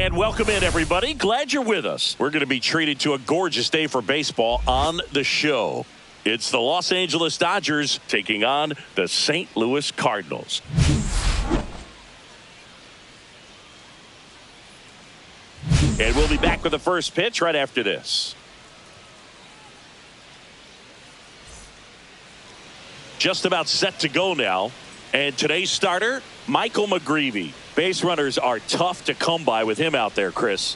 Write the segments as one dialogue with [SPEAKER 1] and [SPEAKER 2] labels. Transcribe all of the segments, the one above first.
[SPEAKER 1] And welcome in, everybody. Glad you're with us. We're going to be treated to a gorgeous day for baseball on the show. It's the Los Angeles Dodgers taking on the St. Louis Cardinals. And we'll be back with the first pitch right after this. Just about set to go now. And today's starter, Michael McGreevy. Base runners are tough to come by with him out there, Chris.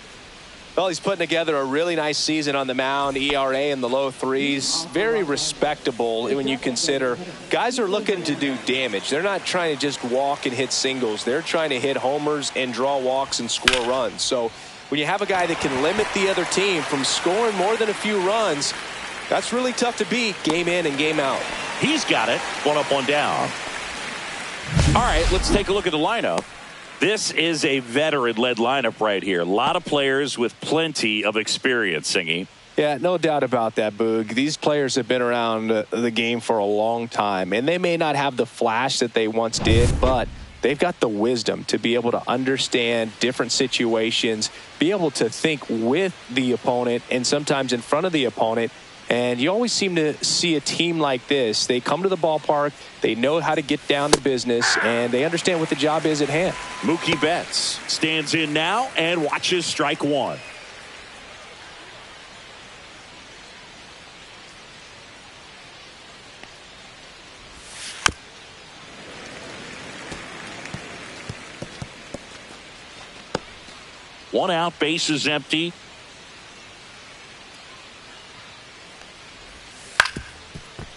[SPEAKER 2] Well, he's putting together a really nice season on the mound. ERA in the low threes. Very respectable when you consider guys are looking to do damage. They're not trying to just walk and hit singles. They're trying to hit homers and draw walks and score runs. So when you have a guy that can limit the other team from scoring more than a few runs, that's really tough to beat game in and game out.
[SPEAKER 1] He's got it. One up, one down. All right, let's take a look at the lineup. This is a veteran-led lineup right here. A lot of players with plenty of experience, Singy.
[SPEAKER 2] Yeah, no doubt about that, Boog. These players have been around the game for a long time, and they may not have the flash that they once did, but they've got the wisdom to be able to understand different situations, be able to think with the opponent and sometimes in front of the opponent. And you always seem to see a team like this. They come to the ballpark, they know how to get down to business, and they understand what the job is at hand.
[SPEAKER 1] Mookie Betts stands in now and watches strike one. One out, base is empty.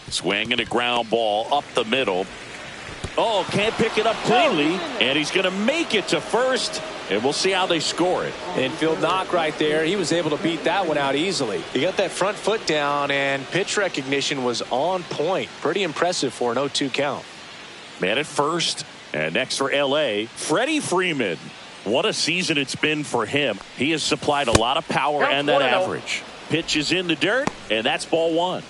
[SPEAKER 1] Swing and a ground ball up the middle. Oh, can't pick it up cleanly, and he's going to make it to first, and we'll see how they score it.
[SPEAKER 2] Infield knock right there. He was able to beat that one out easily. He got that front foot down, and pitch recognition was on point. Pretty impressive for an 0-2 count.
[SPEAKER 1] Man at first, and next for L.A., Freddie Freeman. What a season it's been for him. He has supplied a lot of power and that average. Pitch is in the dirt, and that's ball one.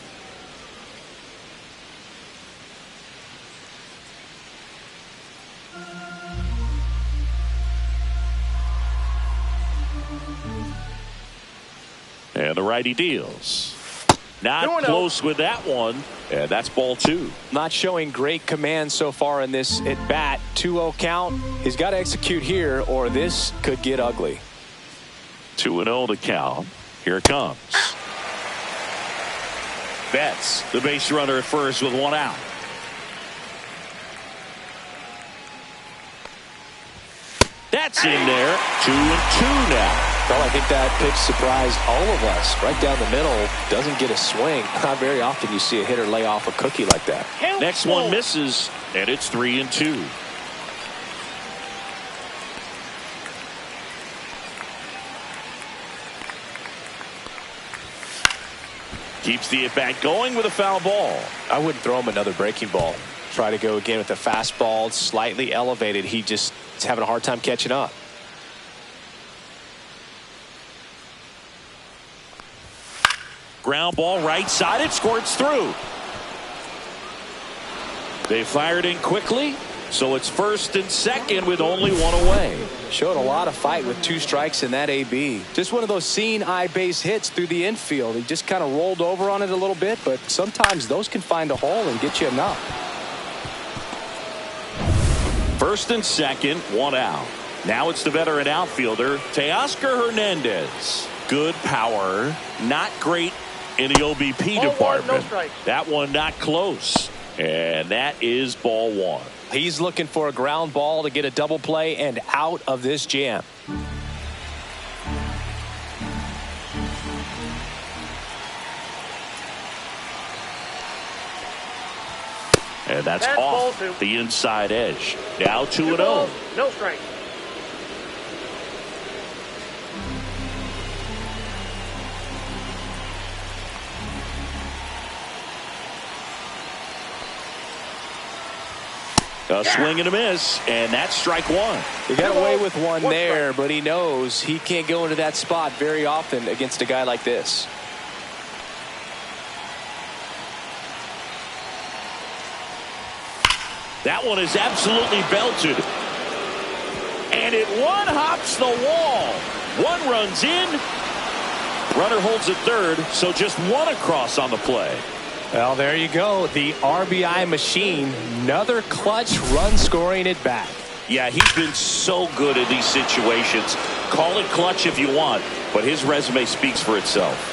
[SPEAKER 1] And the righty deals. Not close with that one. And that's ball two.
[SPEAKER 2] Not showing great command so far in this at bat. 2-0 count. He's got to execute here or this could get ugly.
[SPEAKER 1] 2-0 to count. Here it comes. Betts, the base runner at first with one out. That's in there. 2-2 now.
[SPEAKER 2] Well, I think that pitch surprised all of us. Right down the middle, doesn't get a swing. Not very often you see a hitter lay off a cookie like that.
[SPEAKER 1] Next one misses, and it's 3-2. Keeps the at-bat going with a foul ball.
[SPEAKER 2] I wouldn't throw him another breaking ball. Try to go again with the fastball, slightly elevated. He just is having a hard time catching up.
[SPEAKER 1] Ground ball right side. It squirts through. They fired in quickly, so it's first and second with only one away.
[SPEAKER 2] Showed a lot of fight with 2 strikes in that AB. Just one of those seeing eye base hits through the infield. He just kind of rolled over on it a little bit, but sometimes those can find a hole and get you enough.
[SPEAKER 1] First and second, one out. Now it's the veteran outfielder, Teoscar Hernandez. Good power, not great in the OBP department. That one not close. And that is ball one.
[SPEAKER 2] He's looking for a ground ball to get a double play and out of this jam.
[SPEAKER 1] And that's off the inside edge. Now 2-0.
[SPEAKER 3] No strike.
[SPEAKER 1] A swing and a miss, and that's strike one.
[SPEAKER 2] He got away with one there, but he knows he can't go into that spot very often against a guy like this.
[SPEAKER 1] That one is absolutely belted. And it one hops the wall. One runs in. Runner holds at third, so just one across on the play.
[SPEAKER 2] Well, there you go. The RBI machine. Another clutch run scoring at bat.
[SPEAKER 1] Yeah, he's been so good in these situations. Call it clutch if you want, but his resume speaks for itself.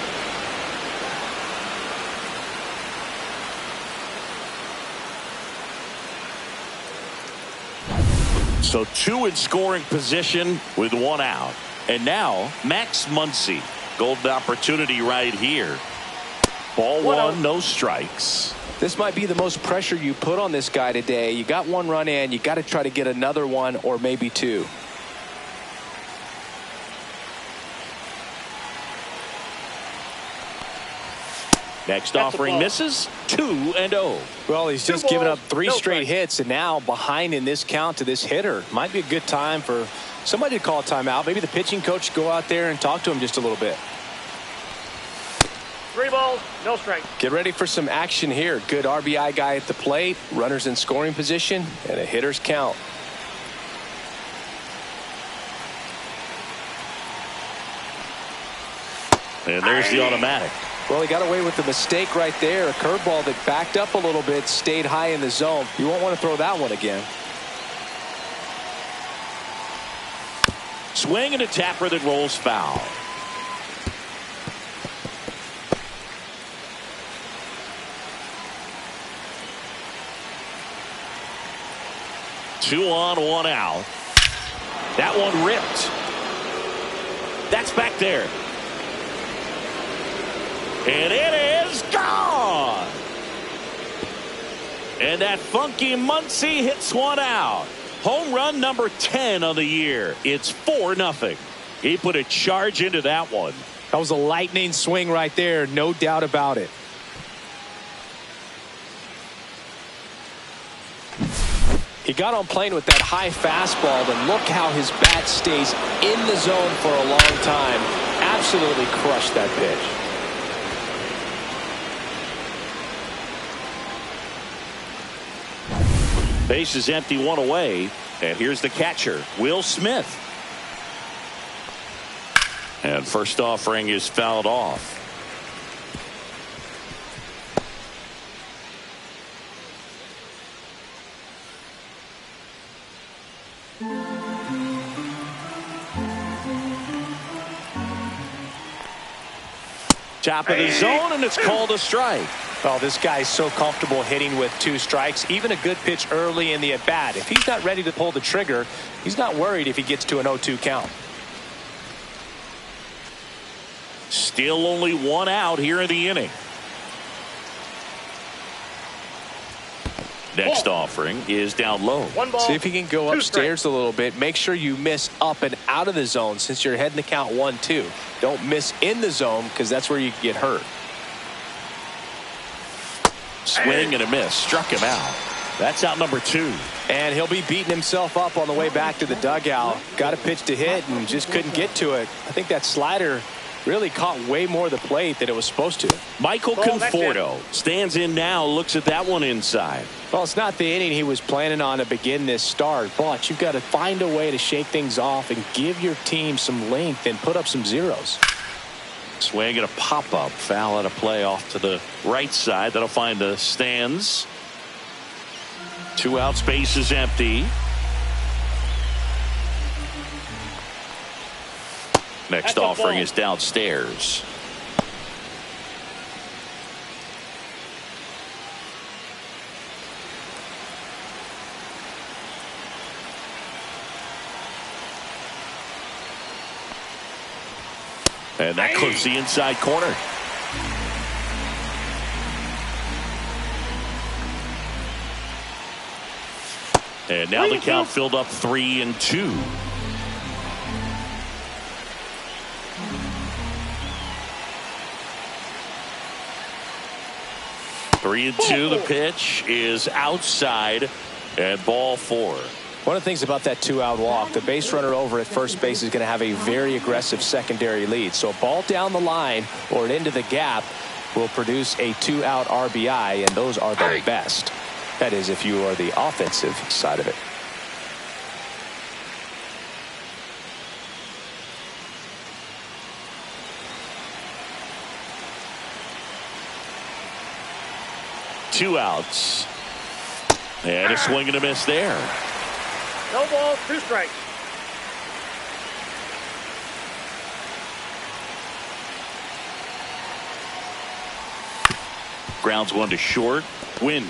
[SPEAKER 1] So two in scoring position with one out. And now Max Muncy. Golden opportunity right here. Ball one, no strikes.
[SPEAKER 2] This might be the most pressure you put on this guy today. You got one run in. You got to try to get another one or maybe two.
[SPEAKER 1] Next offering misses. 2-0.
[SPEAKER 2] Well, he's just given up three straight hits, and now behind in this count to this hitter. Might be a good time for somebody to call a timeout. Maybe the pitching coach go out there and talk to him just a little bit.
[SPEAKER 3] 3 balls, no strikes.
[SPEAKER 2] Get ready for some action here. Good RBI guy at the plate, runners in scoring position, and a hitter's count.
[SPEAKER 1] And there's the automatic.
[SPEAKER 2] Well, he got away with the mistake right there. A curveball that backed up a little bit, stayed high in the zone. You won't want to throw that one again.
[SPEAKER 1] Swing and a tapper that rolls foul. Two on, one out. That one ripped. That's back there. And it is gone. And that funky Muncy hits one out. Home run number 10 on the year. It's 4-0. He put a charge into that one.
[SPEAKER 2] That was a lightning swing right there. No doubt about it. He got on plane with that high fastball, and look how his bat stays in the zone for a long time. Absolutely crushed that pitch.
[SPEAKER 1] Base is empty, one away. And here's the catcher, Will Smith. And first offering is fouled off. Top of the zone, and it's called a strike.
[SPEAKER 2] Well, this guy's so comfortable hitting with 2 strikes. Even a good pitch early in the at-bat. If he's not ready to pull the trigger, he's not worried if he gets to an 0-2 count.
[SPEAKER 1] Still only one out here in the inning. Next offering is down low.
[SPEAKER 2] See if he can go upstairs a little bit. Make sure you miss up and out of the zone since you're heading the count 1-2. Don't miss in the zone because that's where you get hurt.
[SPEAKER 1] Swing and a miss. Struck him out. That's out number 2.
[SPEAKER 2] And he'll be beating himself up on the way back to the dugout. Got a pitch to hit and just couldn't get to it. I think that slider really caught way more of the plate than it was supposed to.
[SPEAKER 1] Michael Conforto stands in now, looks at that one inside.
[SPEAKER 2] Well, it's not the inning he was planning on to begin this start, but you've got to find a way to shake things off and give your team some length and put up some zeros.
[SPEAKER 1] Swing and a pop-up. Foul out of play off to the right side. That'll find the stands. 2 out, space is empty. Next offering is downstairs. And that clips the inside corner. And now the count filled up 3-2. Three and two. The pitch is outside and ball 4.
[SPEAKER 2] One of the things about that 2-out walk, the base runner over at first base is going to have a very aggressive secondary lead. So a ball down the line or into the gap will produce a 2-out RBI, and those are the best. That is, if you are the offensive side of it.
[SPEAKER 1] 2 outs. And a swing and a miss there.
[SPEAKER 3] No balls, 2 strikes.
[SPEAKER 1] Grounds one to short. Win.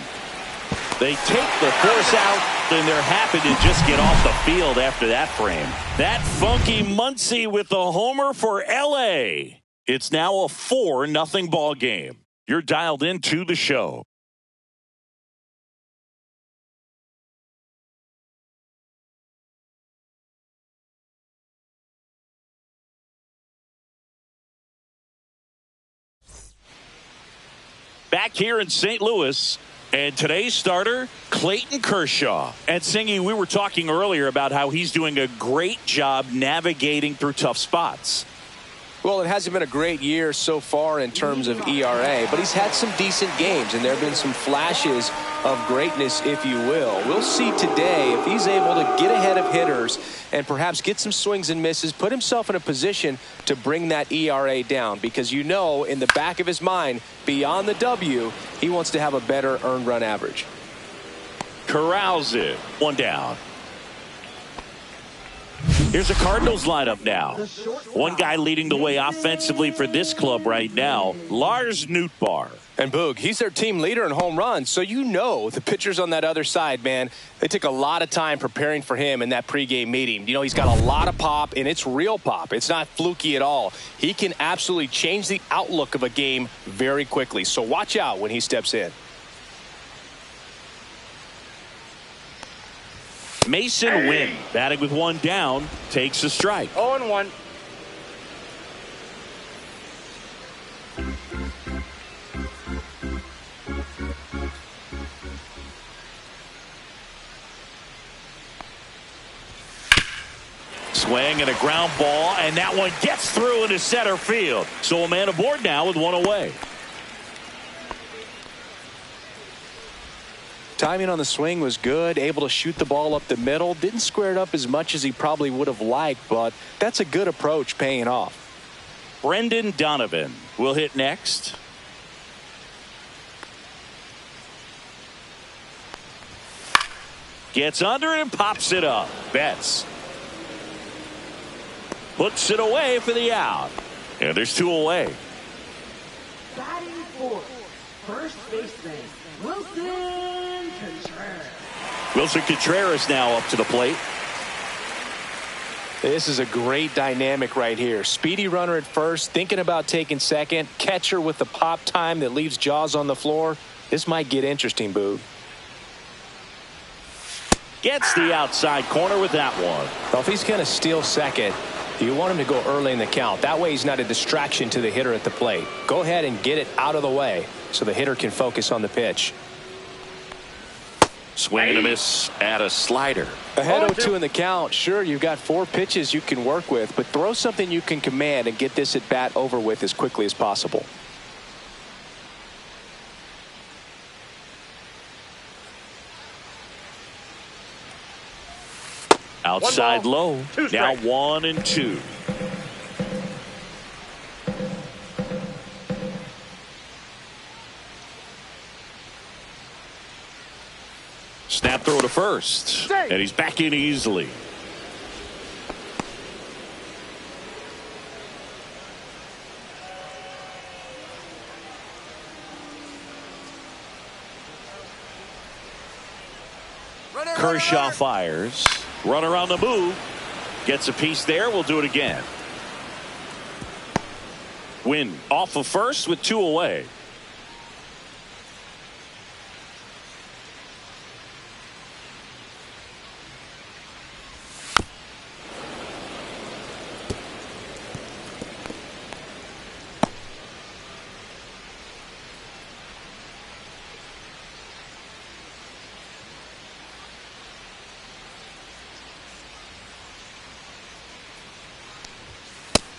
[SPEAKER 1] They take the force out, and they're happy to just get off the field after that frame. That funky Muncy with the homer for L.A. It's now a 4-0 ball game. You're dialed into the show. Back here in St. Louis, and today's starter, Clayton Kershaw. And Singy, we were talking earlier about how he's doing a great job navigating through tough spots.
[SPEAKER 2] Well, it hasn't been a great year so far in terms of ERA, but he's had some decent games, and there have been some flashes of greatness, if you will. We'll see today if he's able to get ahead of hitters and perhaps get some swings and misses, put himself in a position to bring that ERA down, because you know in the back of his mind, beyond the W, he wants to have a better earned run average.
[SPEAKER 1] Corrals it. 1 down. Here's the Cardinals lineup now. One guy leading the way offensively for this club right now, Lars Nootbaar.
[SPEAKER 2] And Boog, he's their team leader in home runs, so you know the pitchers on that other side, man, they took a lot of time preparing for him in that pregame meeting. You know, he's got a lot of pop, and it's real pop. It's not fluky at all. He can absolutely change the outlook of a game very quickly, so watch out when he steps in.
[SPEAKER 1] Mason Wynn, batting with 1 down, takes a strike.
[SPEAKER 3] 0-1.
[SPEAKER 1] Swing and a ground ball, and that one gets through into center field. So a man aboard now with 1 away.
[SPEAKER 2] Timing on the swing was good, able to shoot the ball up the middle. Didn't square it up as much as he probably would have liked, but that's a good approach paying off.
[SPEAKER 1] Brendan Donovan will hit next. Gets under it and pops it up. Betts puts it away for the out. And there's 2 away.
[SPEAKER 4] Batting fourth, first baseman, Wilson Contreras.
[SPEAKER 1] Wilson Contreras now up to the plate.
[SPEAKER 2] This is a great dynamic right here. Speedy runner at first, thinking about taking second. Catcher with the pop time that leaves Jaws on the floor. This might get interesting, Boog.
[SPEAKER 1] Gets the outside corner with that one.
[SPEAKER 2] Well, if he's going to steal second, you want him to go early in the count. That way he's not a distraction to the hitter at the plate. Go ahead and get it out of the way so the hitter can focus on the pitch.
[SPEAKER 1] Swing and a miss at a slider.
[SPEAKER 2] Ahead 0-2 in the count. Sure, you've got 4 pitches you can work with, but throw something you can command and get this at bat over with as quickly as possible.
[SPEAKER 1] Outside low. Now 1-2. Snap throw to first. And he's back in easily. Kershaw fires. Runner on the move. Gets a piece there. We'll do it again. Win off of first with 2 away.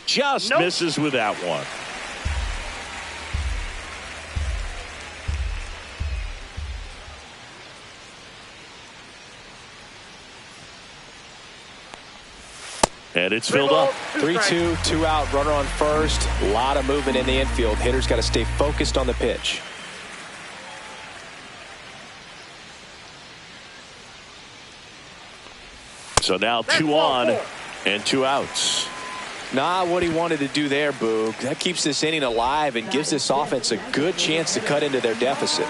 [SPEAKER 1] Just misses with that one. And it's filled up.
[SPEAKER 2] 3-2, 2 out, runner on first. A lot of movement in the infield. Hitter's got to stay focused on the pitch.
[SPEAKER 1] So now 2 on and 2 outs.
[SPEAKER 2] Not what he wanted to do there, Boog. That keeps this inning alive and gives this offense a good chance to cut into their deficit.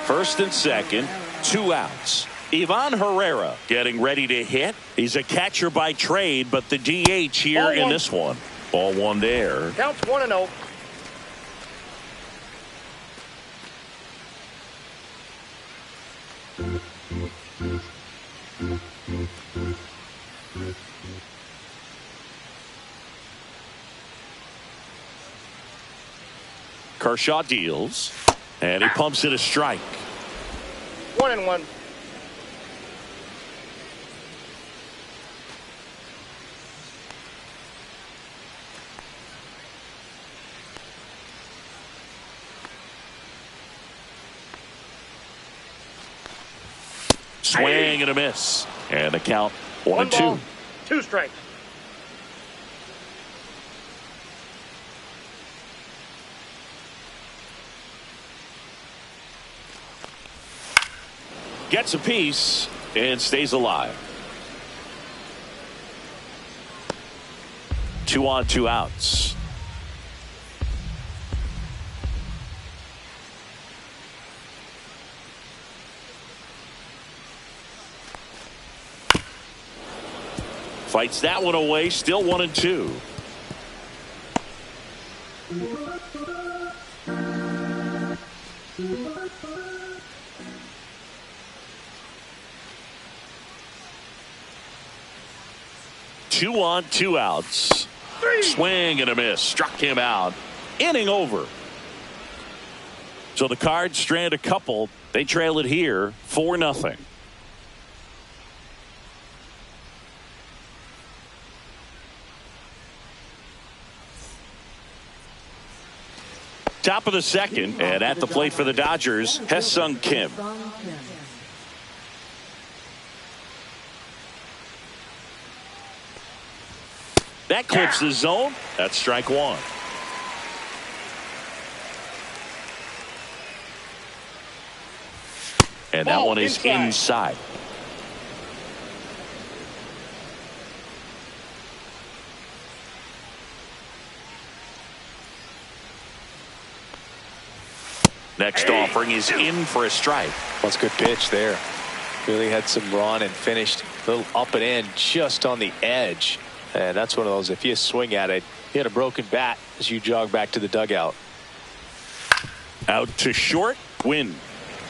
[SPEAKER 1] 1st and 2nd, 2 outs. Ivan Herrera getting ready to hit. He's a catcher by trade, but the DH here in this one. Ball 1 there.
[SPEAKER 3] Counts 1-0.
[SPEAKER 1] Kershaw deals, and he pumps it a strike.
[SPEAKER 3] 1-1.
[SPEAKER 1] Swing and a miss. And the count 1-2.
[SPEAKER 3] 2 strikes.
[SPEAKER 1] Gets a piece and stays alive. 2 on, 2 outs. Fights that one away. Still 1-2. Two on, 2 outs. Swing and a miss. Struck him out. Inning over. So the Cards strand a couple. They trail it here 4-0. Top of the 2nd, and at the plate for the Dodgers, Hesung Kim. That clips the zone. That's strike 1. And that one is inside. Next offering is in for a strike.
[SPEAKER 2] That's a good pitch there. Really had some run and finished a little up and in just on the edge. And that's one of those, if you swing at it, you had a broken bat as you jog back to the dugout.
[SPEAKER 1] Out to short, win.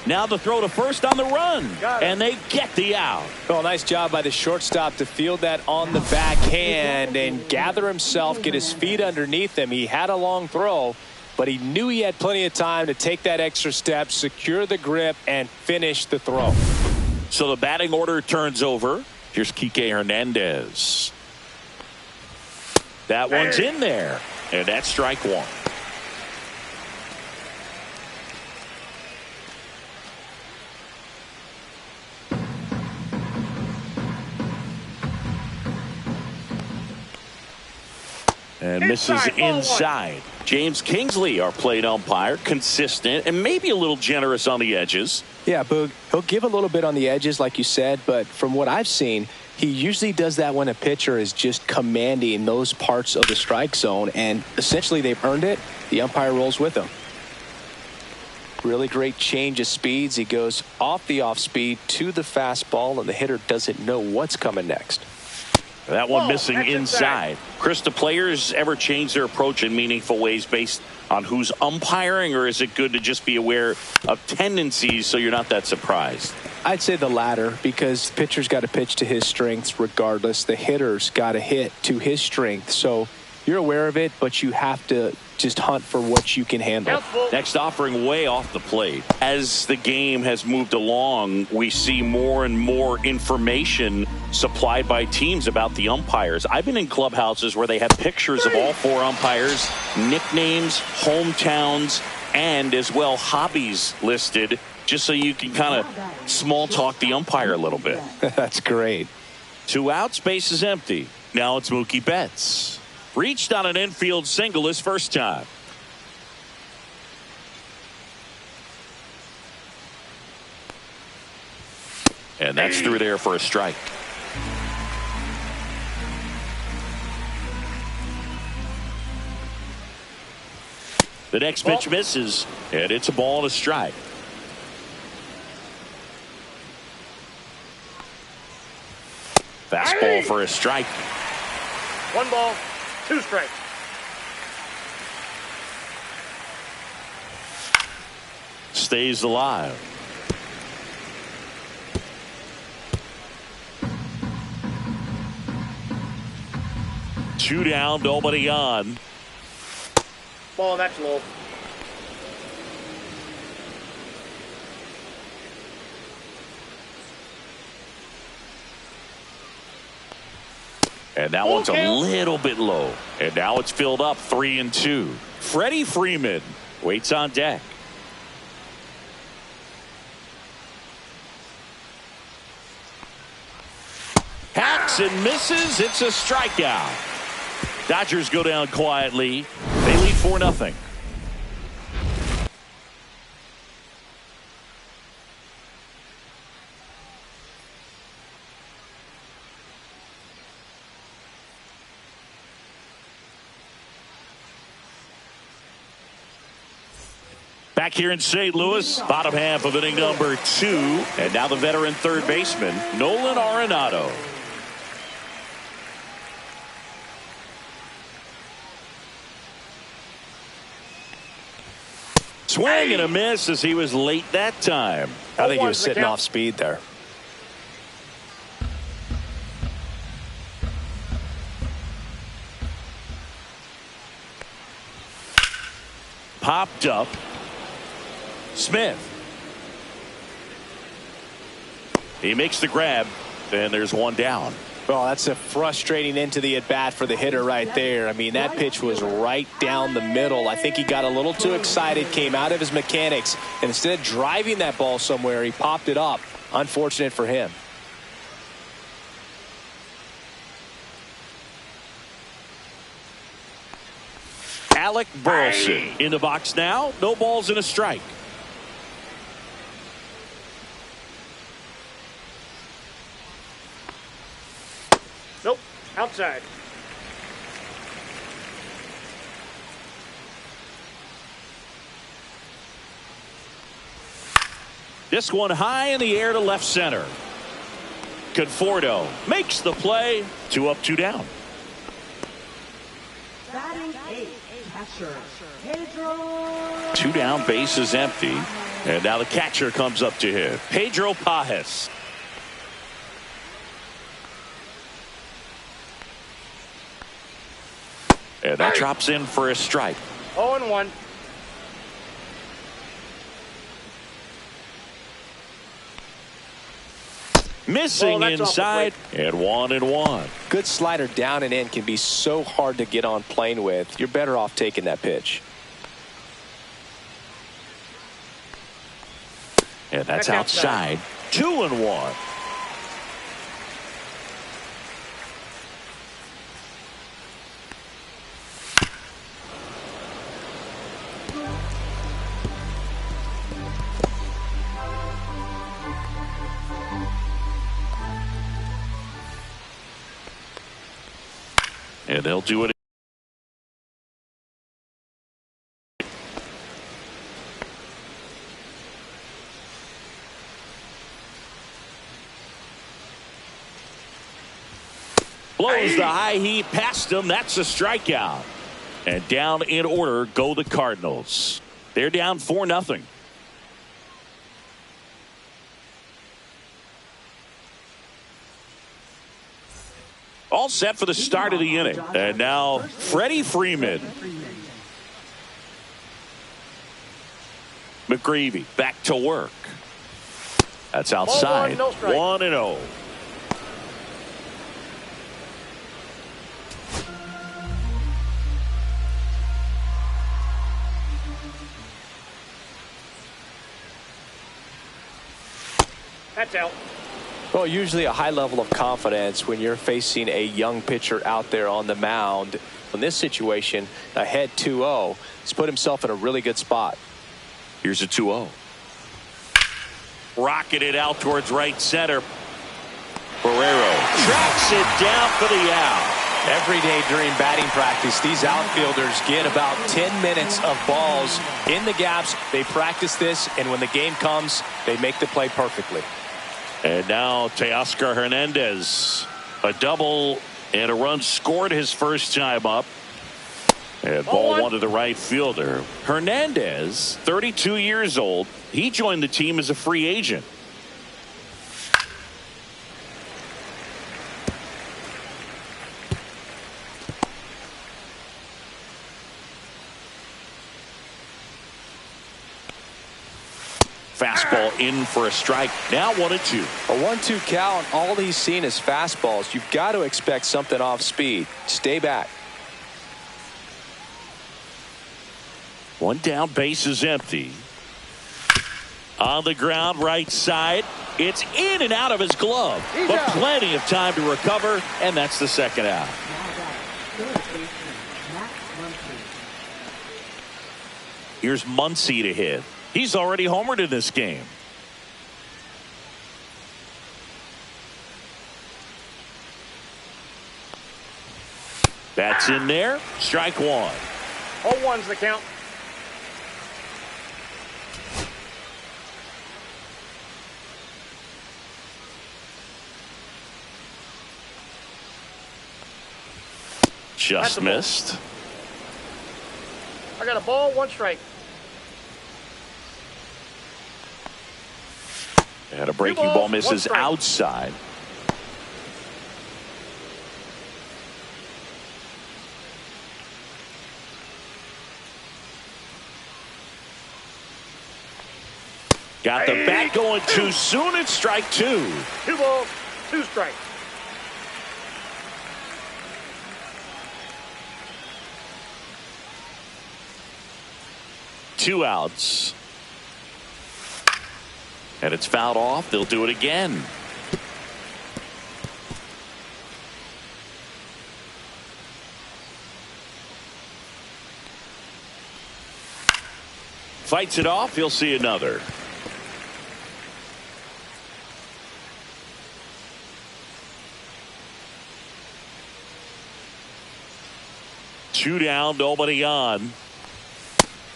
[SPEAKER 1] Now the throw to first on the run. And they get the out.
[SPEAKER 2] Well, nice job by the shortstop to field that on the backhand and gather himself, get his feet underneath him. He had a long throw, but he knew he had plenty of time to take that extra step, secure the grip, and finish the throw.
[SPEAKER 1] So the batting order turns over. Here's Kike Hernandez. That one's in there, and that's strike 1. And misses inside. James Kingsley, our plate umpire, consistent and maybe a little generous on the edges.
[SPEAKER 2] Yeah, Boog, he'll give a little bit on the edges, like you said, but from what I've seen, he usually does that when a pitcher is just commanding those parts of the strike zone, and essentially they've earned it. The umpire rolls with them. Really great change of speeds. He goes off the off speed to the fastball, and the hitter doesn't know what's coming next.
[SPEAKER 1] That one missing inside. Chris, do players ever change their approach in meaningful ways based on who's umpiring, or is it good to just be aware of tendencies so you're not that surprised?
[SPEAKER 2] I'd say the latter, because the pitcher's got to pitch to his strengths regardless. The hitter's got to hit to his strength. So you're aware of it, but you have to just hunt for what you can handle.
[SPEAKER 1] Next offering way off the plate. As the game has moved along, we see more and more information supplied by teams about the umpires. I've been in clubhouses where they have pictures of all 4 umpires, nicknames, hometowns, and as well hobbies listed, just so you can kind of small talk the umpire a little bit.
[SPEAKER 2] That's great.
[SPEAKER 1] 2 outs, base is empty. Now it's Mookie Betts. Reached on an infield single his first time. And that's through there for a strike. The next pitch misses, and it's a ball and a strike. Fastball for a strike.
[SPEAKER 3] 1 ball, 2 strikes.
[SPEAKER 1] Stays alive. Two down, nobody on.
[SPEAKER 3] Ball, that's low.
[SPEAKER 1] And that one's a little bit low. And now it's filled up 3-2. Freddie Freeman waits on deck. Hacks and misses. It's a strikeout. Dodgers go down quietly. They lead 4-0. Back here in St. Louis, bottom half of inning number 2. And now the veteran third baseman, Nolan Arenado. Swing and a miss as he was late that time.
[SPEAKER 2] I think he was sitting off speed there.
[SPEAKER 1] Popped up. Smith. He makes the grab, and there's one down.
[SPEAKER 2] Well, that's a frustrating end to the at-bat for the hitter right there. I mean, that pitch was right down the middle. I think he got a little too excited, came out of his mechanics, and instead of driving that ball somewhere, he popped it up. Unfortunate for him.
[SPEAKER 1] Alec Burleson in the box now. No balls and a strike.
[SPEAKER 3] Nope, outside.
[SPEAKER 1] This one high in the air to left center. Conforto makes the play. 2 up, 2 down.
[SPEAKER 4] Batting 8, catcher, Pedro.
[SPEAKER 1] 2 down, base is empty. And now the catcher comes up to hit. Pedro Pajes. And that drops in for a strike.
[SPEAKER 3] 0-1.
[SPEAKER 1] Missing inside, and 1-1.
[SPEAKER 2] Good slider down and in can be so hard to get on plane with. You're better off taking that pitch.
[SPEAKER 1] And that's outside. 2-1. And they'll do it. Blows the high heat past him. That's a strikeout. And down in order go the Cardinals. They're down 4-0. All set for the start of the inning. And now Freddie Freeman. McGreevy back to work. That's outside. 1-0.
[SPEAKER 3] That's out.
[SPEAKER 2] Well, usually a high level of confidence when you're facing a young pitcher out there on the mound. In this situation, ahead 2-0, he's put himself in a really good spot.
[SPEAKER 1] Here's a 2-0. Rocketed out towards right center. Barrero tracks it down for the out.
[SPEAKER 2] Every day during batting practice, these outfielders get about 10 minutes of balls in the gaps. They practice this, and when the game comes, they make the play perfectly.
[SPEAKER 1] And now Teoscar Hernandez, a double and a run scored his first time up. And ball one to the right fielder. Hernandez, 32 years old. He joined the team as a free agent. Fastball in for a strike. Now 1-2.
[SPEAKER 2] A 1-2 count. All he's seen is fastballs. You've got to expect something off speed. Stay back.
[SPEAKER 1] One down, base is empty. On the ground, right side. It's in and out of his glove. But plenty of time to recover, and that's the second out. Here's Muncy to hit. He's already homered in this game. That's in there. Strike one.
[SPEAKER 3] 0-1's the count.
[SPEAKER 1] Just missed.
[SPEAKER 3] I got a ball, 1 strike.
[SPEAKER 1] And a breaking ball misses outside. Got the bat going too soon. It's strike 2.
[SPEAKER 3] 2 balls, 2 strikes.
[SPEAKER 1] Two outs. And it's fouled off. They'll do it again. Fights it off. He'll see another. Two down, nobody on.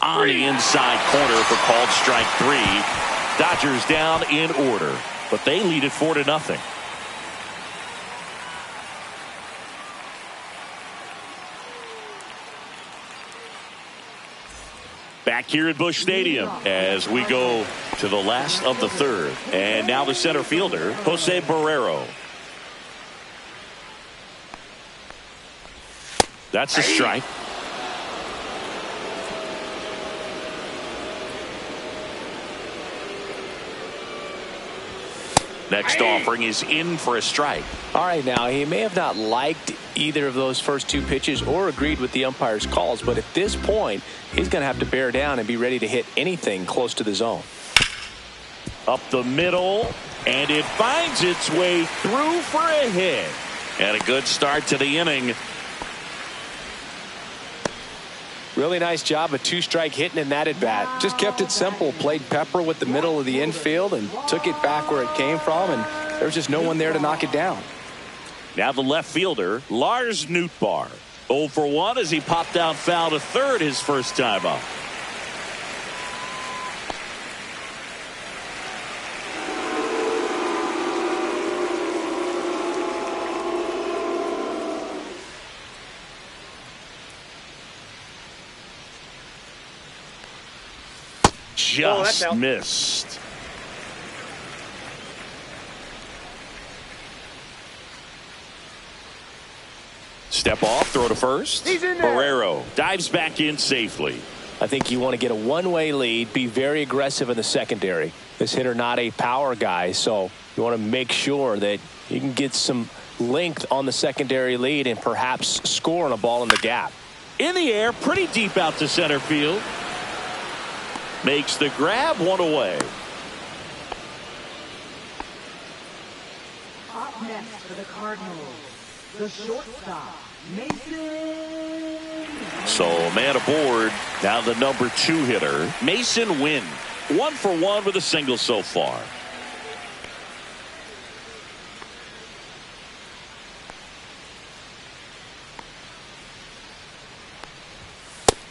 [SPEAKER 1] On the inside corner for called strike 3. Dodgers down in order, but they lead it 4-0. Back here at Busch Stadium as we go to the last of the third. And now the center fielder, Jose Barrero. That's a strike. Next offering is in for a strike.
[SPEAKER 2] All right, now he may have not liked either of those first 2 pitches or agreed with the umpire's calls, but at this point he's going to have to bear down and be ready to hit anything close to the zone.
[SPEAKER 1] Up the middle, and it finds its way through for a hit. And a good start to the inning.
[SPEAKER 2] Really nice job of 2-strike hitting in that at bat. Just kept it simple. Played pepper with the middle of the infield and took it back where it came from, and there was just no one there to knock it down.
[SPEAKER 1] Now the left fielder, Lars Nootbaar. 0 for 1 as he popped out foul to third his first time up. Just missed. Step off, throw to first. Barrero dives back in safely.
[SPEAKER 2] I think you want to get a one-way lead, be very aggressive in the secondary. This hitter not a power guy, so you want to make sure that you can get some length on the secondary lead and perhaps score on a ball in the gap.
[SPEAKER 1] In the air, pretty deep out to center field. Makes the grab, 1 away.
[SPEAKER 4] Up next for the Cardinals, the shortstop, Mason.
[SPEAKER 1] So man aboard. Now the number 2 hitter, Mason Wynn. 1 for 1 with a single so far.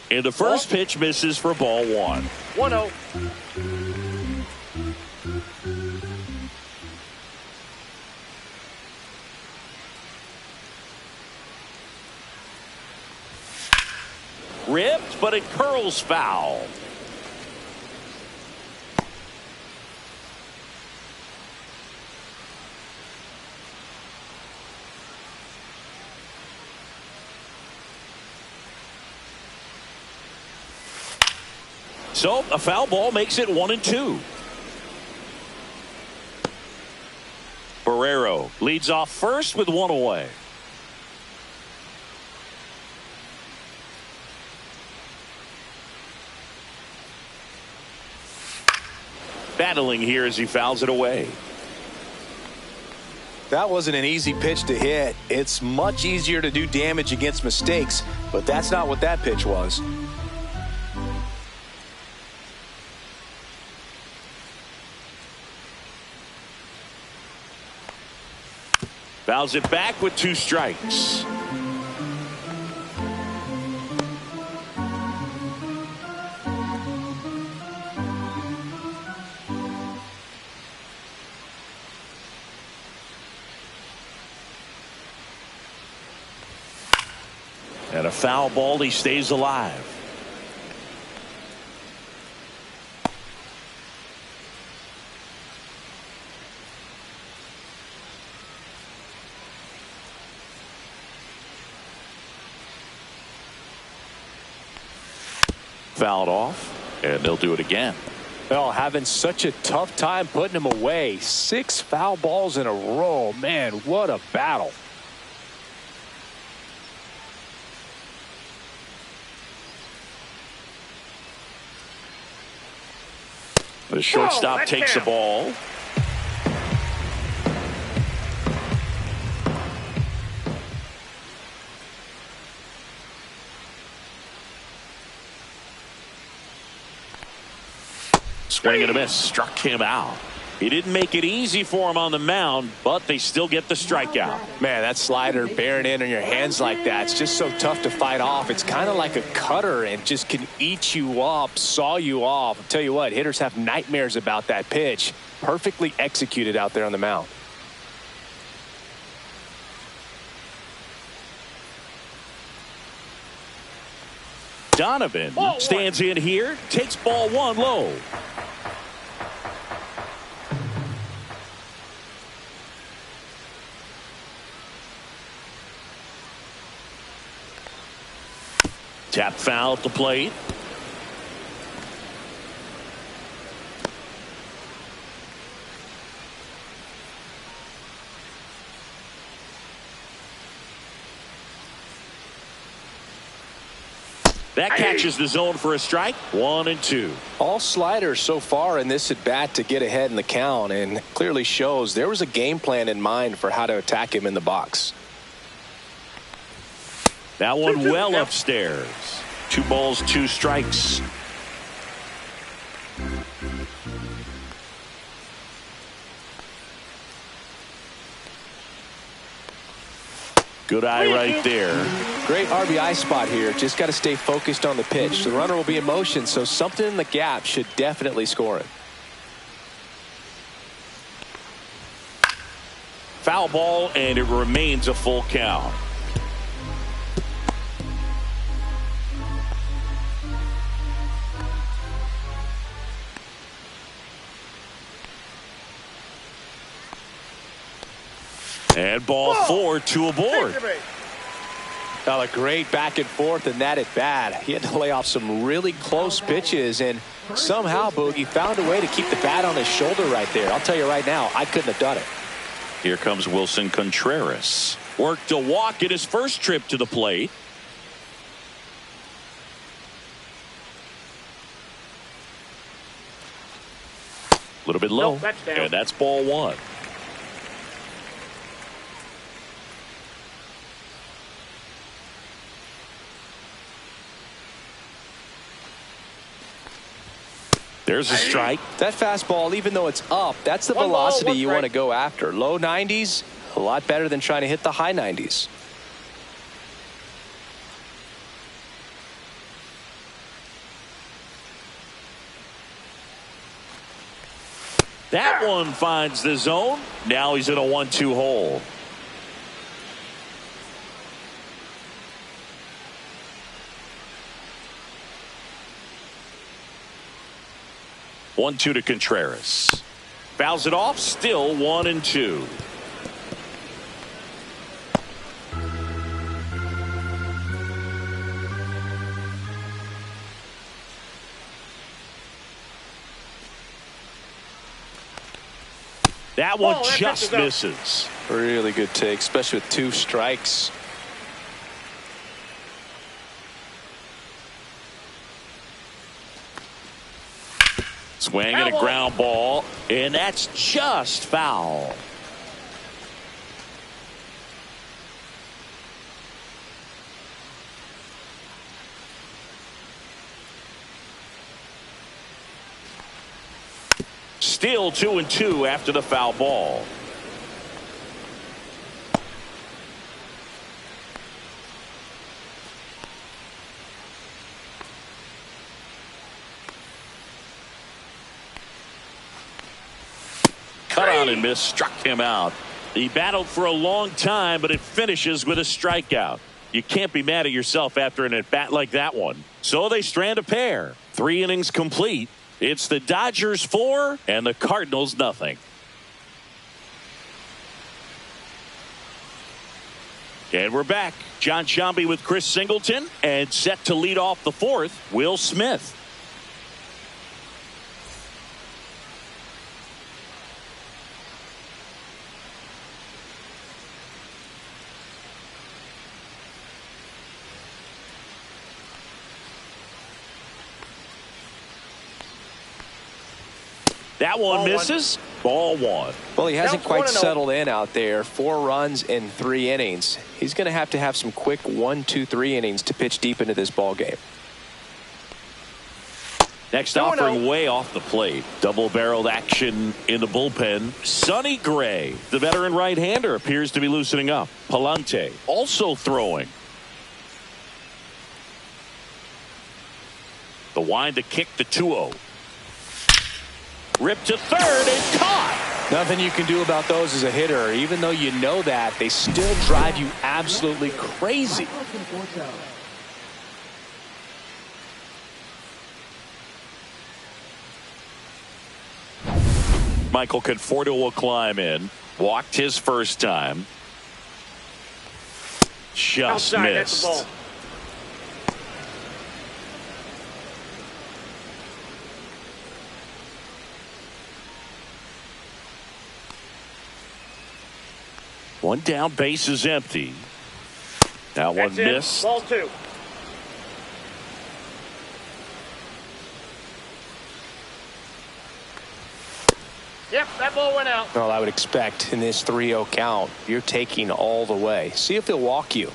[SPEAKER 1] And the first pitch misses for ball 1.
[SPEAKER 3] 1-0.
[SPEAKER 1] Ripped, but it curls foul. So a foul ball makes it 1-2. Barrero leads off first with 1 away. Battling here as he fouls it away.
[SPEAKER 2] That wasn't an easy pitch to hit. It's much easier to do damage against mistakes, but that's not what that pitch was.
[SPEAKER 1] Fouls it back with 2 strikes. And a foul ball, he stays alive. Fouled off, and they'll do it again.
[SPEAKER 2] Well, having such a tough time putting him away. 6 foul balls in a row. Man, what a battle.
[SPEAKER 1] The shortstop takes the ball. Swing and a miss. Struck him out. He didn't make it easy for him on the mound, but they still get the strikeout.
[SPEAKER 2] Man, that slider bearing in on your hands like that, it's just so tough to fight off. It's kind of like a cutter and just can eat you up, saw you off. I'll tell you what, hitters have nightmares about that pitch. Perfectly executed out there on the mound.
[SPEAKER 1] Donovan stands in here, takes ball 1 low. Tap foul at the plate. That catches the zone for a strike. 1-2.
[SPEAKER 2] All sliders so far in this at bat to get ahead in the count, and clearly shows there was a game plan in mind for how to attack him in the box.
[SPEAKER 1] That one well upstairs. 2 balls, 2 strikes. Good eye right there.
[SPEAKER 2] Great RBI spot here. Just got to stay focused on the pitch. The runner will be in motion, so something in the gap should definitely score it.
[SPEAKER 1] Foul ball, and it remains a full count. And ball 4, 2 aboard.
[SPEAKER 2] Now a great back and forth in that at bat. He had to lay off some really close pitches, and somehow Boogie found a way to keep the bat on his shoulder right there. I'll tell you right now, I couldn't have done it.
[SPEAKER 1] Here comes Wilson Contreras. Worked a walk in his first trip to the plate. A little bit low, and that's ball 1. There's a strike.
[SPEAKER 2] That fastball, even though it's up, that's the velocity you want to go after. Low 90s, a lot better than trying to hit the high 90s.
[SPEAKER 1] That one finds the zone. Now he's in a 1-2 hole. One-two to Contreras. Fouls it off. Still 1-2. That one just misses.
[SPEAKER 2] Really good take, especially with 2 strikes.
[SPEAKER 1] Swing and a ground ball, and that's just foul. Still 2-2 after the foul ball. Cut on and miss, struck him out. He battled for a long time, but it finishes with a strikeout. You can't be mad at yourself after an at-bat like that one. So they strand a pair. 3 innings complete. It's the Dodgers 4 and the Cardinals nothing. And we're back. John Sciambi with Chris Singleton, and set to lead off the 4th, Will Smith. That one misses. Ball 1.
[SPEAKER 2] Well, he hasn't quite settled in out there. 4 runs in 3 innings. He's going to have some quick 1, 2, 3 innings to pitch deep into this ball game.
[SPEAKER 1] Next offering way off the plate. Double-barreled action in the bullpen. Sonny Gray, the veteran right-hander, appears to be loosening up. Palante also throwing. The wind to kick the 2-0. Ripped to third and caught.
[SPEAKER 2] Nothing you can do about those as a hitter. Even though you know that, they still drive you absolutely crazy.
[SPEAKER 1] Michael Conforto will climb in. Walked his first time. Just missed. One down, base is empty. That one missed.
[SPEAKER 3] Ball 2. Yep, that ball went out.
[SPEAKER 2] Well, I would expect in this 3-0 count, you're taking all the way. See if he'll walk you.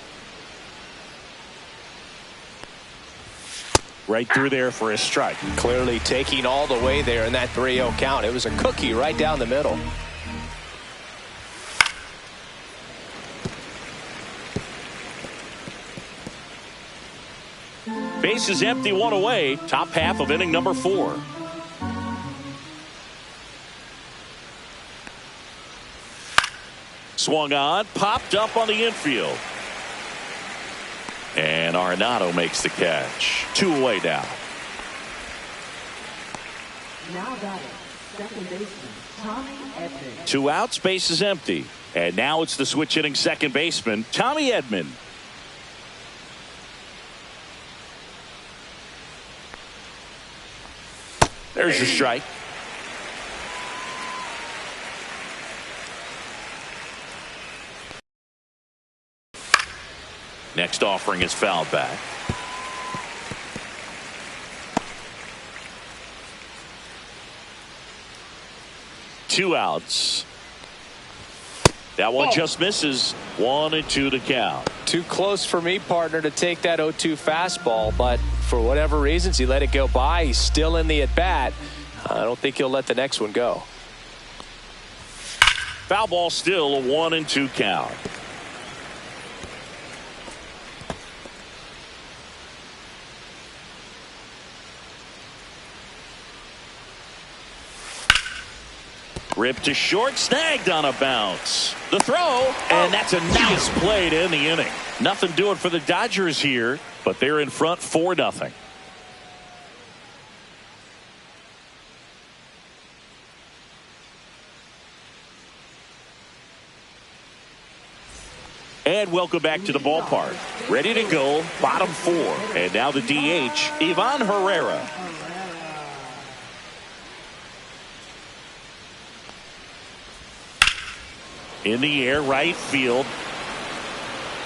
[SPEAKER 1] Right through there for a strike.
[SPEAKER 2] Clearly taking all the way there in that 3-0 count. It was a cookie right down the middle.
[SPEAKER 1] Base is empty, 1 away. Top half of inning number 4. Swung on, popped up on the infield. And Arenado makes the catch. 2 away now.
[SPEAKER 4] Now batting, second baseman, Tommy Edman.
[SPEAKER 1] 2 outs, base is empty. And now it's the switch hitting second baseman, Tommy Edman. There's your strike. Next offering is fouled back. Two outs. That one just misses. 1-2 to count.
[SPEAKER 2] Too close for me, partner, to take that 0-2 fastball, but for whatever reasons he let it go by. He's still in the at-bat. I don't think he'll let the next one go.
[SPEAKER 1] Foul ball, still a 1-2 count. Ripped to short, snagged on a bounce. The throw, and that's a nice play to end the inning. Nothing doing for the Dodgers here, but they're in front 4-0. And welcome back to the ballpark. Ready to go, bottom 4. And now the DH, Ivan Herrera. In the air, right field.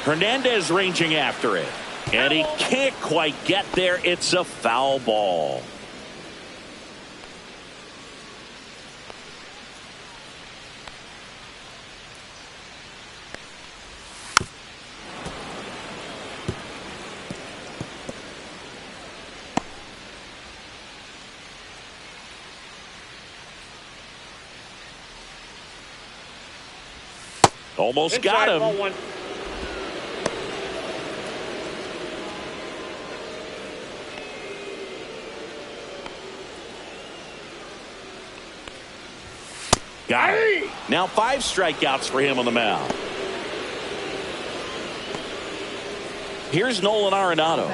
[SPEAKER 1] Hernandez ranging after it. And he can't quite get there. It's a foul ball. Almost got him. Got it. Now 5 strikeouts for him on the mound. Here's Nolan Arenado.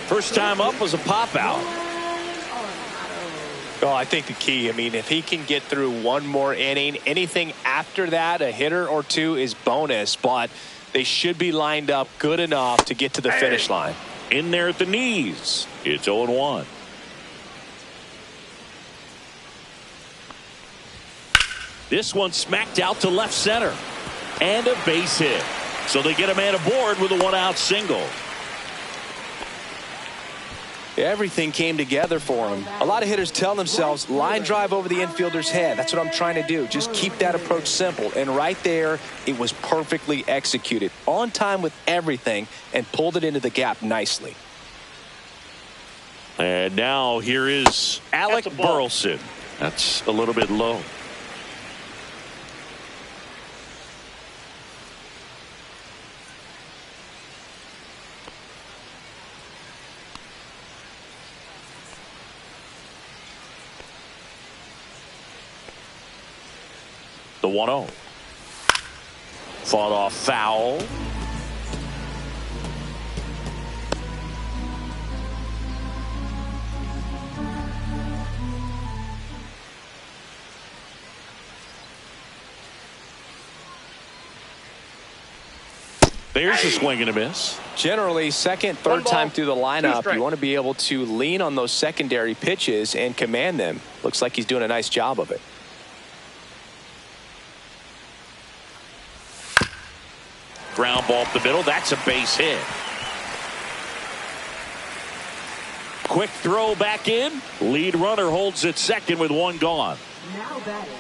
[SPEAKER 1] First time up was a pop out.
[SPEAKER 2] Oh, I think the key, if he can get through one more inning, anything after that, a hitter or two is bonus, but they should be lined up good enough to get to the finish line.
[SPEAKER 1] In there at the knees. It's 0-1. This one smacked out to left center. And a base hit. So they get a man aboard with a 1-out single.
[SPEAKER 2] Everything came together for him. A lot of hitters tell themselves, line drive over the infielder's head. That's what I'm trying to do. Just keep that approach simple. And right there, it was perfectly executed. On time with everything and pulled it into the gap nicely.
[SPEAKER 1] And now here is Alec Burleson. That's a little bit low. The 1-0. Fought off foul. There's a swing and a miss.
[SPEAKER 2] Generally, second, third time through the lineup, you want to be able to lean on those secondary pitches and command them. Looks like he's doing a nice job of it.
[SPEAKER 1] Ground ball up the middle. That's a base hit. Quick throw back in. Lead runner holds at second with 1 gone.
[SPEAKER 4] Now batting,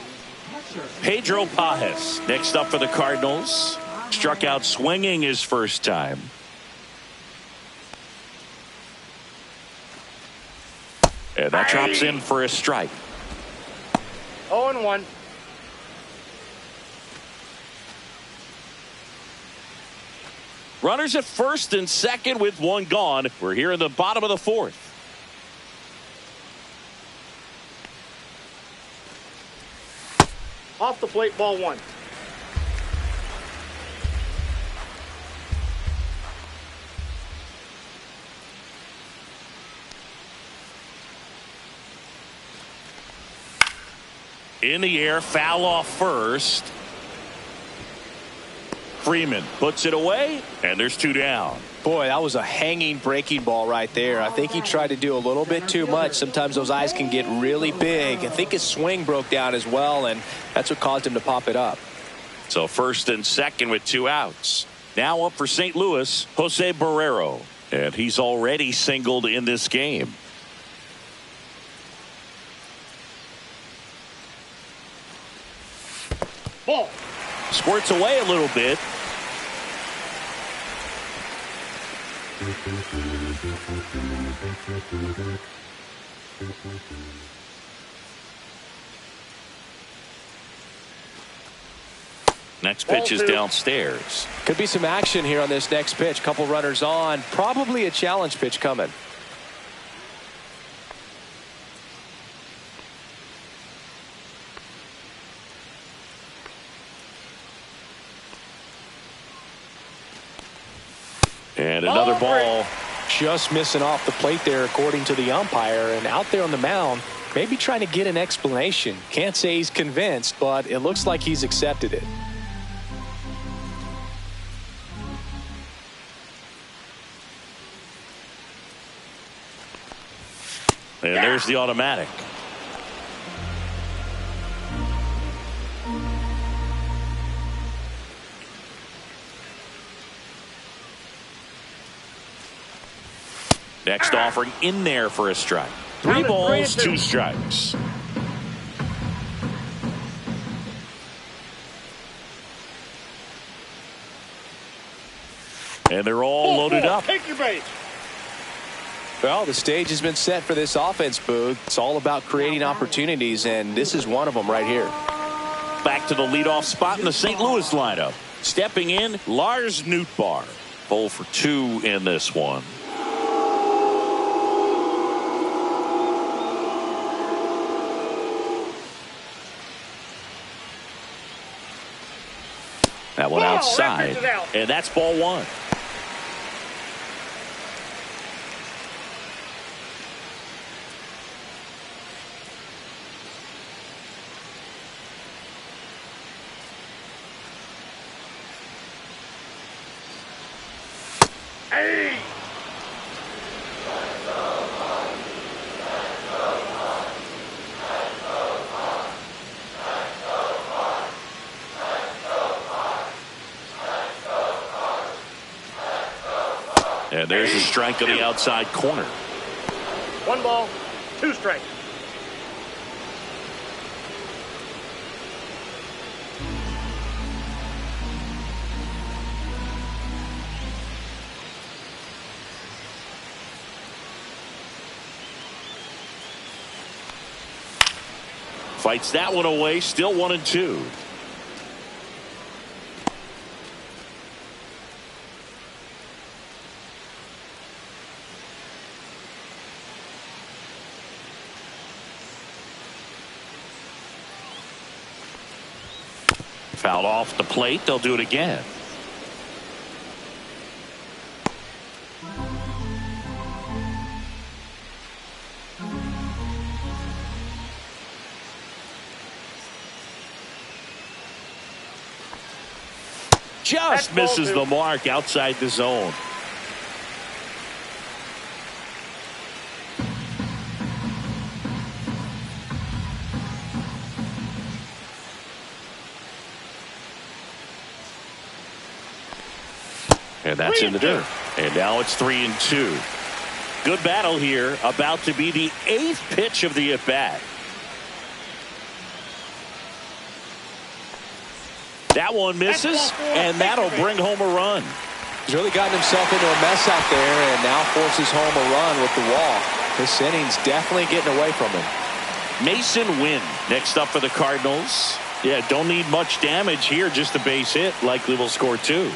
[SPEAKER 4] catcher
[SPEAKER 1] Pedro Pajes next up for the Cardinals. Struck out swinging his first time. And that drops in for a strike.
[SPEAKER 3] 0-1.
[SPEAKER 1] Runners at first and second with 1 gone. We're here in the bottom of the 4th.
[SPEAKER 3] Off the plate, ball 1.
[SPEAKER 1] In the air, foul off first. Freeman puts it away, and there's 2 down.
[SPEAKER 2] Boy, that was a hanging breaking ball right there. I think he tried to do a little bit too much. Sometimes those eyes can get really big. I think his swing broke down as well, and that's what caused him to pop it up.
[SPEAKER 1] So first and second with 2 outs. Now up for St. Louis, Jose Barrero. And he's already singled in this game.
[SPEAKER 3] Ball.
[SPEAKER 1] Squirts away a little bit. Next pitch is downstairs.
[SPEAKER 2] Could be some action here on this next pitch. Couple runners on. Probably a challenge pitch coming. Just missing off the plate there, according to the umpire, and out there on the mound, maybe trying to get an explanation. Can't say he's convinced, but it looks like he's accepted it.
[SPEAKER 1] And there's the automatic. Next offering in there for a strike. 3 balls, 2 strikes. And they're all loaded up.
[SPEAKER 3] Take your base.
[SPEAKER 2] Well, the stage has been set for this offense, Boog. It's all about creating opportunities, and this is one of them right here.
[SPEAKER 1] Back to the leadoff spot in the St. Louis lineup. Stepping in, Lars Nootbaar. 0 for 2 in this one. That one outside, and that's ball 1.
[SPEAKER 3] Hey!
[SPEAKER 1] And there's a strike on the outside corner.
[SPEAKER 3] 1 ball, 2 strikes.
[SPEAKER 1] Fights that one away, still 1-2. Fouled off the plate. They'll do it again. Just misses the mark outside the zone. And that's in the dirt. And now it's 3-2. Good battle here. About to be the 8th pitch of the at-bat. That one misses, and that'll bring home a run.
[SPEAKER 2] He's really gotten himself into a mess out there and now forces home a run with the walk. This inning's definitely getting away from him.
[SPEAKER 1] Mason Wynn next up for the Cardinals. Yeah, don't need much damage here, just a base hit. Likely will score 2.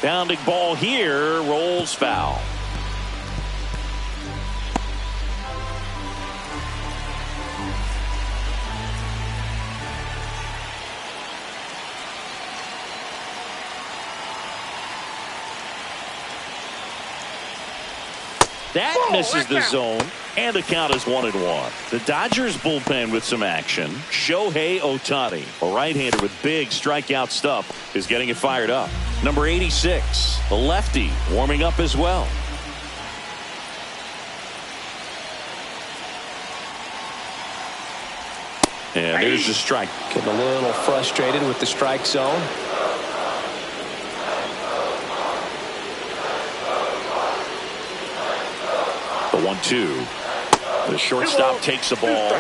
[SPEAKER 1] Bounding ball here, rolls foul. That misses the zone, and the count is 1-1. The Dodgers bullpen with some action. Shohei Ohtani, a right-hander with big strikeout stuff, is getting it fired up. Number 86, the lefty, warming up as well. And there's the strike.
[SPEAKER 2] Getting a little frustrated with the strike zone.
[SPEAKER 1] The 1-2. The shortstop takes the ball.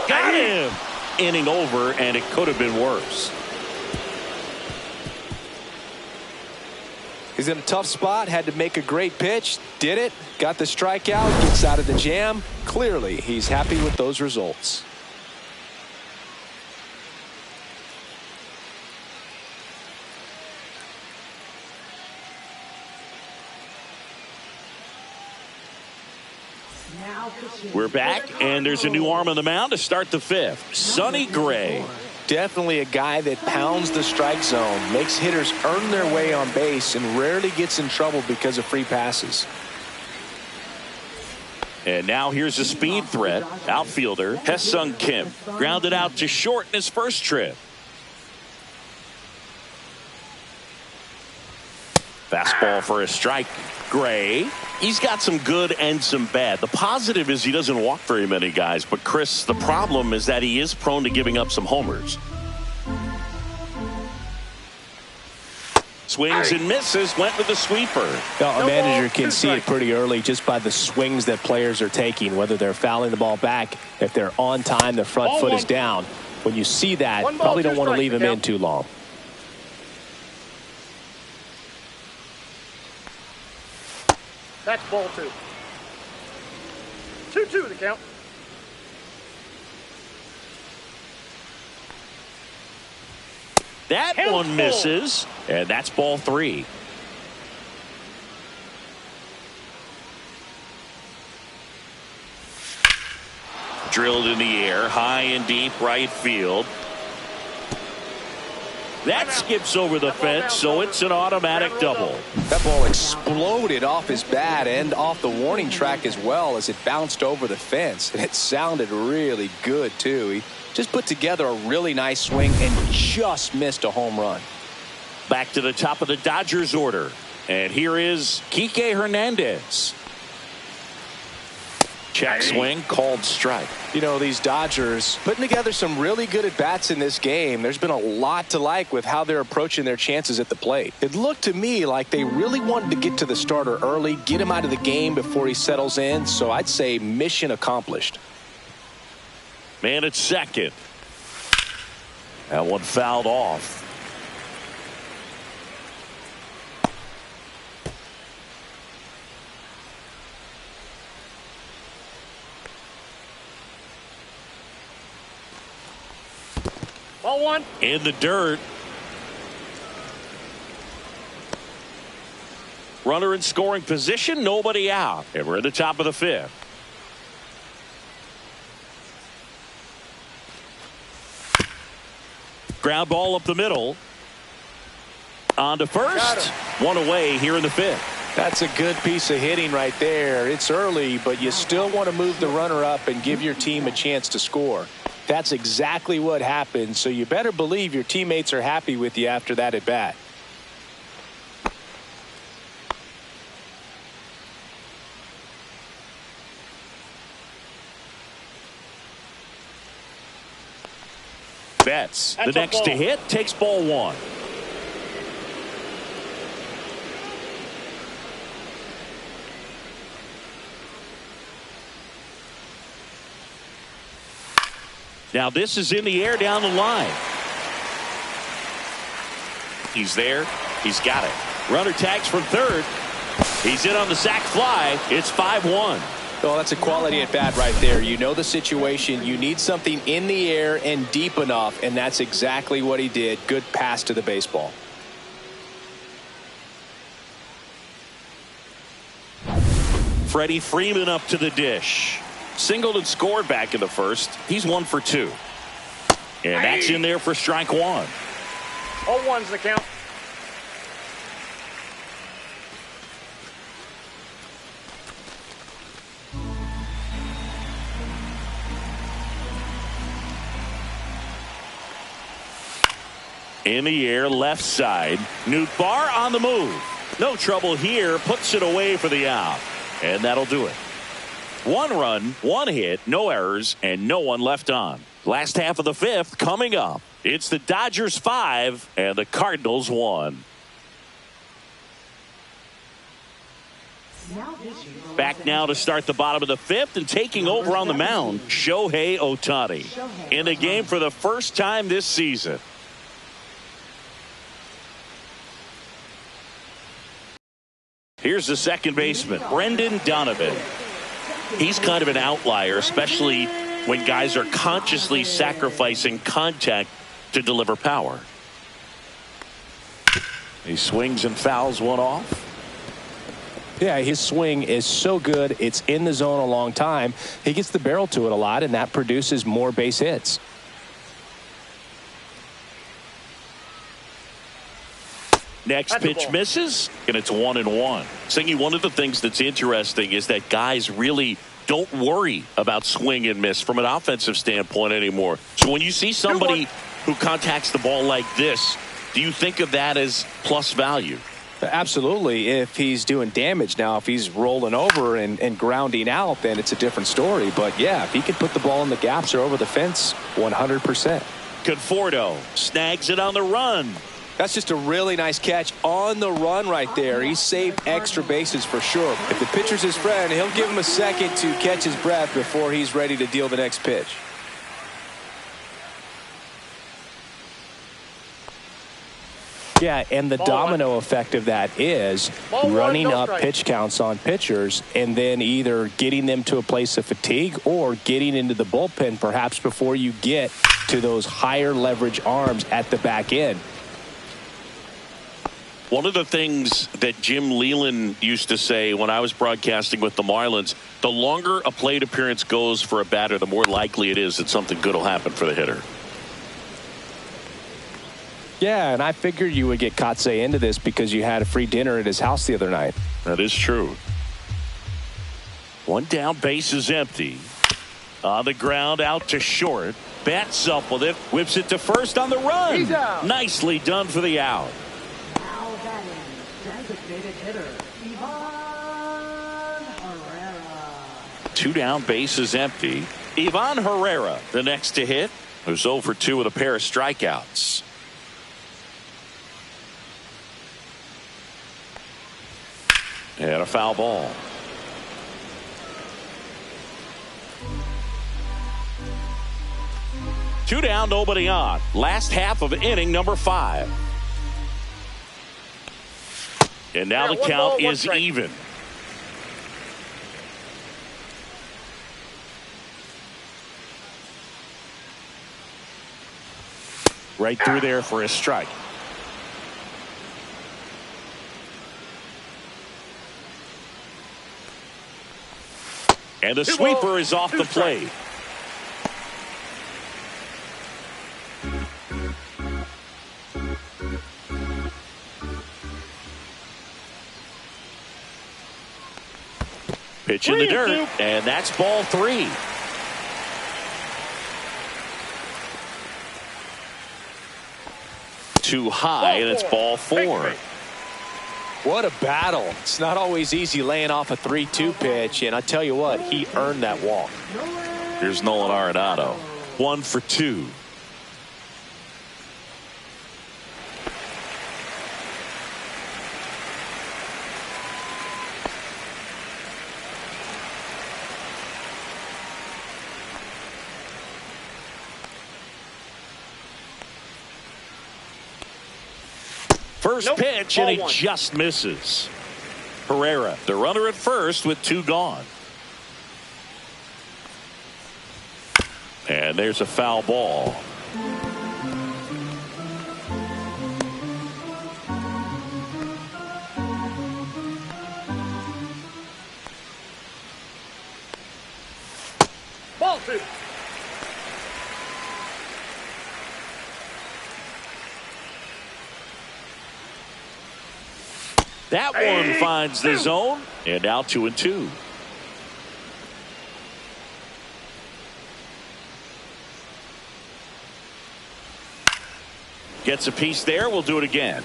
[SPEAKER 1] Got him. Inning over, and it could have been worse.
[SPEAKER 2] He's in a tough spot, had to make a great pitch, did it, got the strikeout, gets out of the jam. Clearly, he's happy with those results.
[SPEAKER 4] Now pitching.
[SPEAKER 1] We're back, and there's a new arm on the mound to start the fifth. Sonny Gray.
[SPEAKER 2] Definitely a guy that pounds the strike zone, makes hitters earn their way on base, and rarely gets in trouble because of free passes.
[SPEAKER 1] And now here's a speed threat. Outfielder Hesung Kim grounded out to short in his first trip. Fastball for a strike. Gray, he's got some good and some bad. The positive is he doesn't walk very many guys, but Chris, the problem is that he is prone to giving up some homers. Swings and misses, went with the sweeper.
[SPEAKER 2] Now, a manager can see it pretty early just by the swings that players are taking, whether they're fouling the ball back, if they're on time, the front foot is down. When you see that, probably don't want to leave him in too long.
[SPEAKER 3] That's ball 2. 2-2 the count.
[SPEAKER 1] That one misses, and that's ball 3. Drilled in the air, high and deep right field. That skips over the fence, so it's an automatic double.
[SPEAKER 2] That ball exploded off his bat and off the warning track as well as it bounced over the fence. And it sounded really good, too. He just put together a really nice swing and just missed a home run.
[SPEAKER 1] Back to the top of the Dodgers order. And here is Kike Hernandez. Check swing, called strike.
[SPEAKER 2] You know, these Dodgers putting together some really good at-bats in this game. There's been a lot to like with how they're approaching their chances at the plate. It looked to me like they really wanted to get to the starter early, get him out of the game before he settles in. So I'd say mission accomplished.
[SPEAKER 1] Man at second. That one fouled off.
[SPEAKER 3] Ball 1.
[SPEAKER 1] In the dirt. Runner in scoring position, nobody out. And we're at the top of the fifth. Ground ball up the middle. On to first. One away here in the fifth.
[SPEAKER 2] That's a good piece of hitting right there. It's early, but you still want to move the runner up and give your team a chance to score. That's exactly what happened, so you better believe your teammates are happy with you after that at bat.
[SPEAKER 1] Betts, the next to hit, takes ball 1. Now this is in the air down the line. He's there. He's got it. Runner tags from third. He's in on the sac fly. It's 5-1.
[SPEAKER 2] Well, that's a quality at bat right there. You know the situation. You need something in the air and deep enough, and that's exactly what he did. Good pass to the baseball.
[SPEAKER 1] Freddie Freeman up to the dish. Singled and scored back in the first. He's 1 for 2. And that's in there for strike 1.
[SPEAKER 3] 0-1's the count.
[SPEAKER 1] In the air, left side. Nootbaar on the move. No trouble here. Puts it away for the out. And that'll do it. 1 run, 1 hit, no errors, and no one left on. Last half of the fifth coming up. It's the Dodgers 5 and the Cardinals 1. Back now to start the bottom of the fifth, and taking over on the mound, Shohei Ohtani. In the game for the first time this season. Here's the second baseman, Brendan Donovan. He's kind of an outlier, especially when guys are consciously sacrificing contact to deliver power. He swings and fouls one off.
[SPEAKER 2] Yeah, his swing is so good. It's in the zone a long time. He gets the barrel to it a lot, and that produces more base hits.
[SPEAKER 1] Next pitch misses, and it's 1-1. Singy, one of the things that's interesting is that guys really don't worry about swing and miss from an offensive standpoint anymore. So when you see somebody who contacts the ball like this, do you think of that as plus value?
[SPEAKER 2] Absolutely. If he's doing damage now, if he's rolling over and grounding out, then it's a different story. But yeah, if he can put the ball in the gaps or over the fence, 100%.
[SPEAKER 1] Conforto snags it on the run.
[SPEAKER 2] That's just a really nice catch on the run right there. He saved extra bases for sure. If the pitcher's his friend, he'll give him a second to catch his breath before he's ready to deal the next pitch. Yeah, and the domino effect of that is running up pitch counts on pitchers and then either getting them to a place of fatigue or getting into the bullpen perhaps before you get to those higher leverage arms at the back end.
[SPEAKER 1] One of the things that Jim Leland used to say when I was broadcasting with the Marlins, the longer a plate appearance goes for a batter, the more likely it is that something good will happen for the hitter.
[SPEAKER 2] Yeah, and I figured you would get Kotsay into this because you had a free dinner at his house the other night.
[SPEAKER 1] That is true. One down, base is empty. On the ground, out to short. Bats up with it, whips it to first on the run.
[SPEAKER 3] He's out.
[SPEAKER 1] Nicely done for the out.
[SPEAKER 4] Now batting, designated hitter, Ivan Herrera.
[SPEAKER 1] Two down, base is empty. Ivan Herrera, the next to hit, who's 0 for 2 with a pair of strikeouts. And a foul ball. Two down, nobody on. Last half of inning number 5. And now the count is even. Right through there for a strike. And the sweeper is off the plate. Pitch in the dirt, and that's ball 3. Too high, and it's ball 4.
[SPEAKER 2] What a battle. It's not always easy laying off a 3-2 pitch, and I tell you what, he earned that walk.
[SPEAKER 1] Here's Nolan Arenado. 1 for 2. First pitch, and he just misses. Herrera, the runner at first with 2 gone. And there's a foul ball.
[SPEAKER 3] Ball 2.
[SPEAKER 1] That one finds the zone, and now 2-2. Gets a piece there. We'll do it again.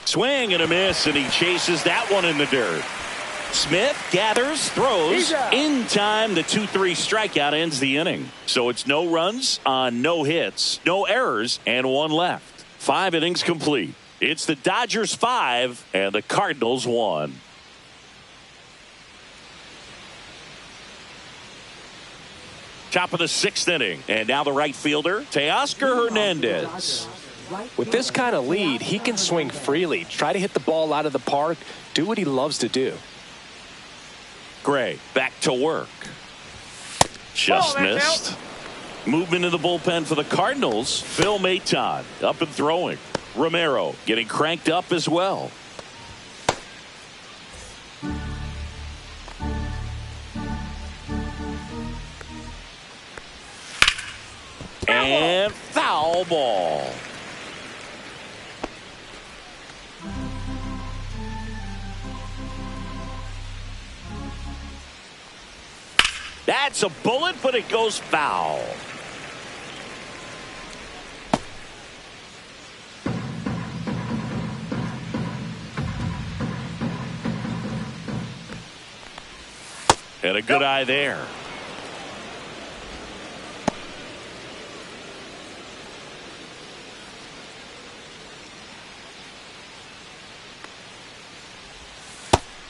[SPEAKER 1] Swing and a miss, and he chases that one in the dirt. Smith gathers, throws in time. The 2-3 strikeout ends the inning. So it's no runs on no hits, no errors, and 1 left. 5 innings complete. It's the Dodgers 5 and the Cardinals 1. Top of the 6th inning. And now the right fielder, Teoscar Hernandez.
[SPEAKER 2] With this kind of lead, he can swing freely, try to hit the ball out of the park, do what he loves to do.
[SPEAKER 1] Gray back to work. Just missed. Movement in the bullpen for the Cardinals. Phil Maton up and throwing. Romero getting cranked up as well. And foul ball. That's a bullet, but it goes foul. And a good eye there.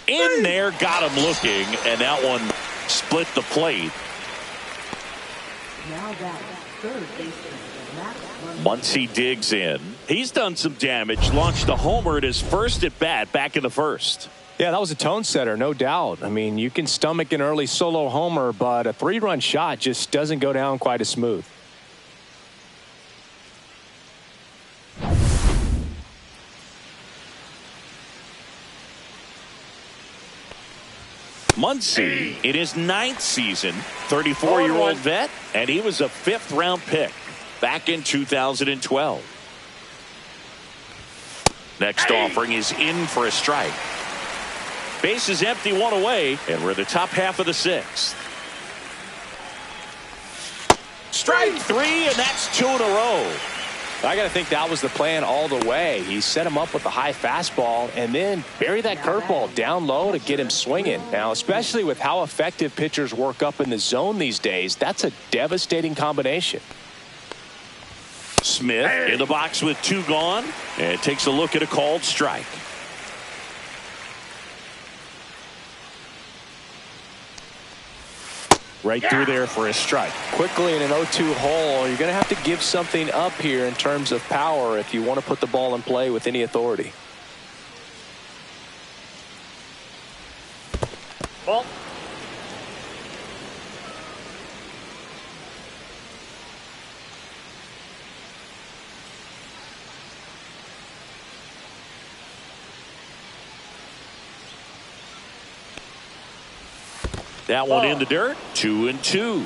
[SPEAKER 1] In there, got him looking, and that one split the plate.
[SPEAKER 4] Now that third baseman.
[SPEAKER 1] Muncy digs in. He's done some damage. Launched a homer at his first at bat back in the first.
[SPEAKER 2] Yeah, that was a tone setter, no doubt. I mean, you can stomach an early solo homer, but a 3-run shot just doesn't go down quite as smooth.
[SPEAKER 1] Muncy in his 9th season, 34-year-old vet, and he was a 5th-round pick back in 2012. Next offering is in for a strike. Base is empty, 1 away, and we're in the top half of the 6th. Strike 3, and that's 2 in a row.
[SPEAKER 2] I got to think that was the plan all the way. He set him up with a high fastball and then bury that curveball down low to get him swinging. Now, especially with how effective pitchers work up in the zone these days, that's a devastating combination.
[SPEAKER 1] Smith in the box with 2 gone and takes a look at a called strike. Right through there for a strike.
[SPEAKER 2] Quickly in an 0-2 hole, you're going to have to give something up here in terms of power if you want to put the ball in play with any authority.
[SPEAKER 3] Ball.
[SPEAKER 1] That one in the dirt. 2-2.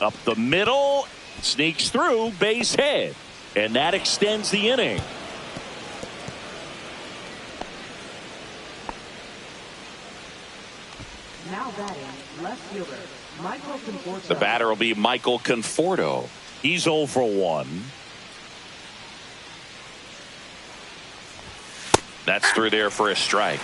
[SPEAKER 1] Up the middle. Sneaks through. Base hit. And that extends the inning.
[SPEAKER 4] Now batting, left fielder, Michael Conforto.
[SPEAKER 1] The batter will be Michael Conforto. He's 0 for 1. That's through there for a strike.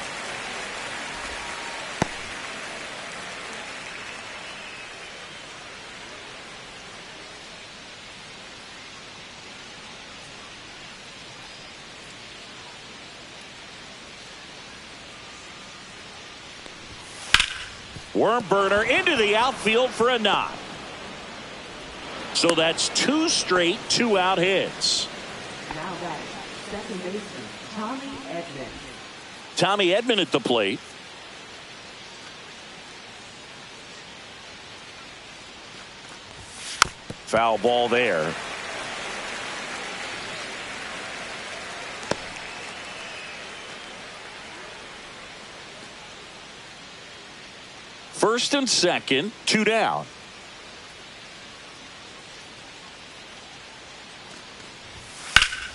[SPEAKER 1] Worm burner into the outfield for a knock. So that's 2 straight 2-out hits.
[SPEAKER 4] Now batting, second baseman, Tommy Edman.
[SPEAKER 1] Tommy Edman at the plate. Foul ball there. First and second, 2 down.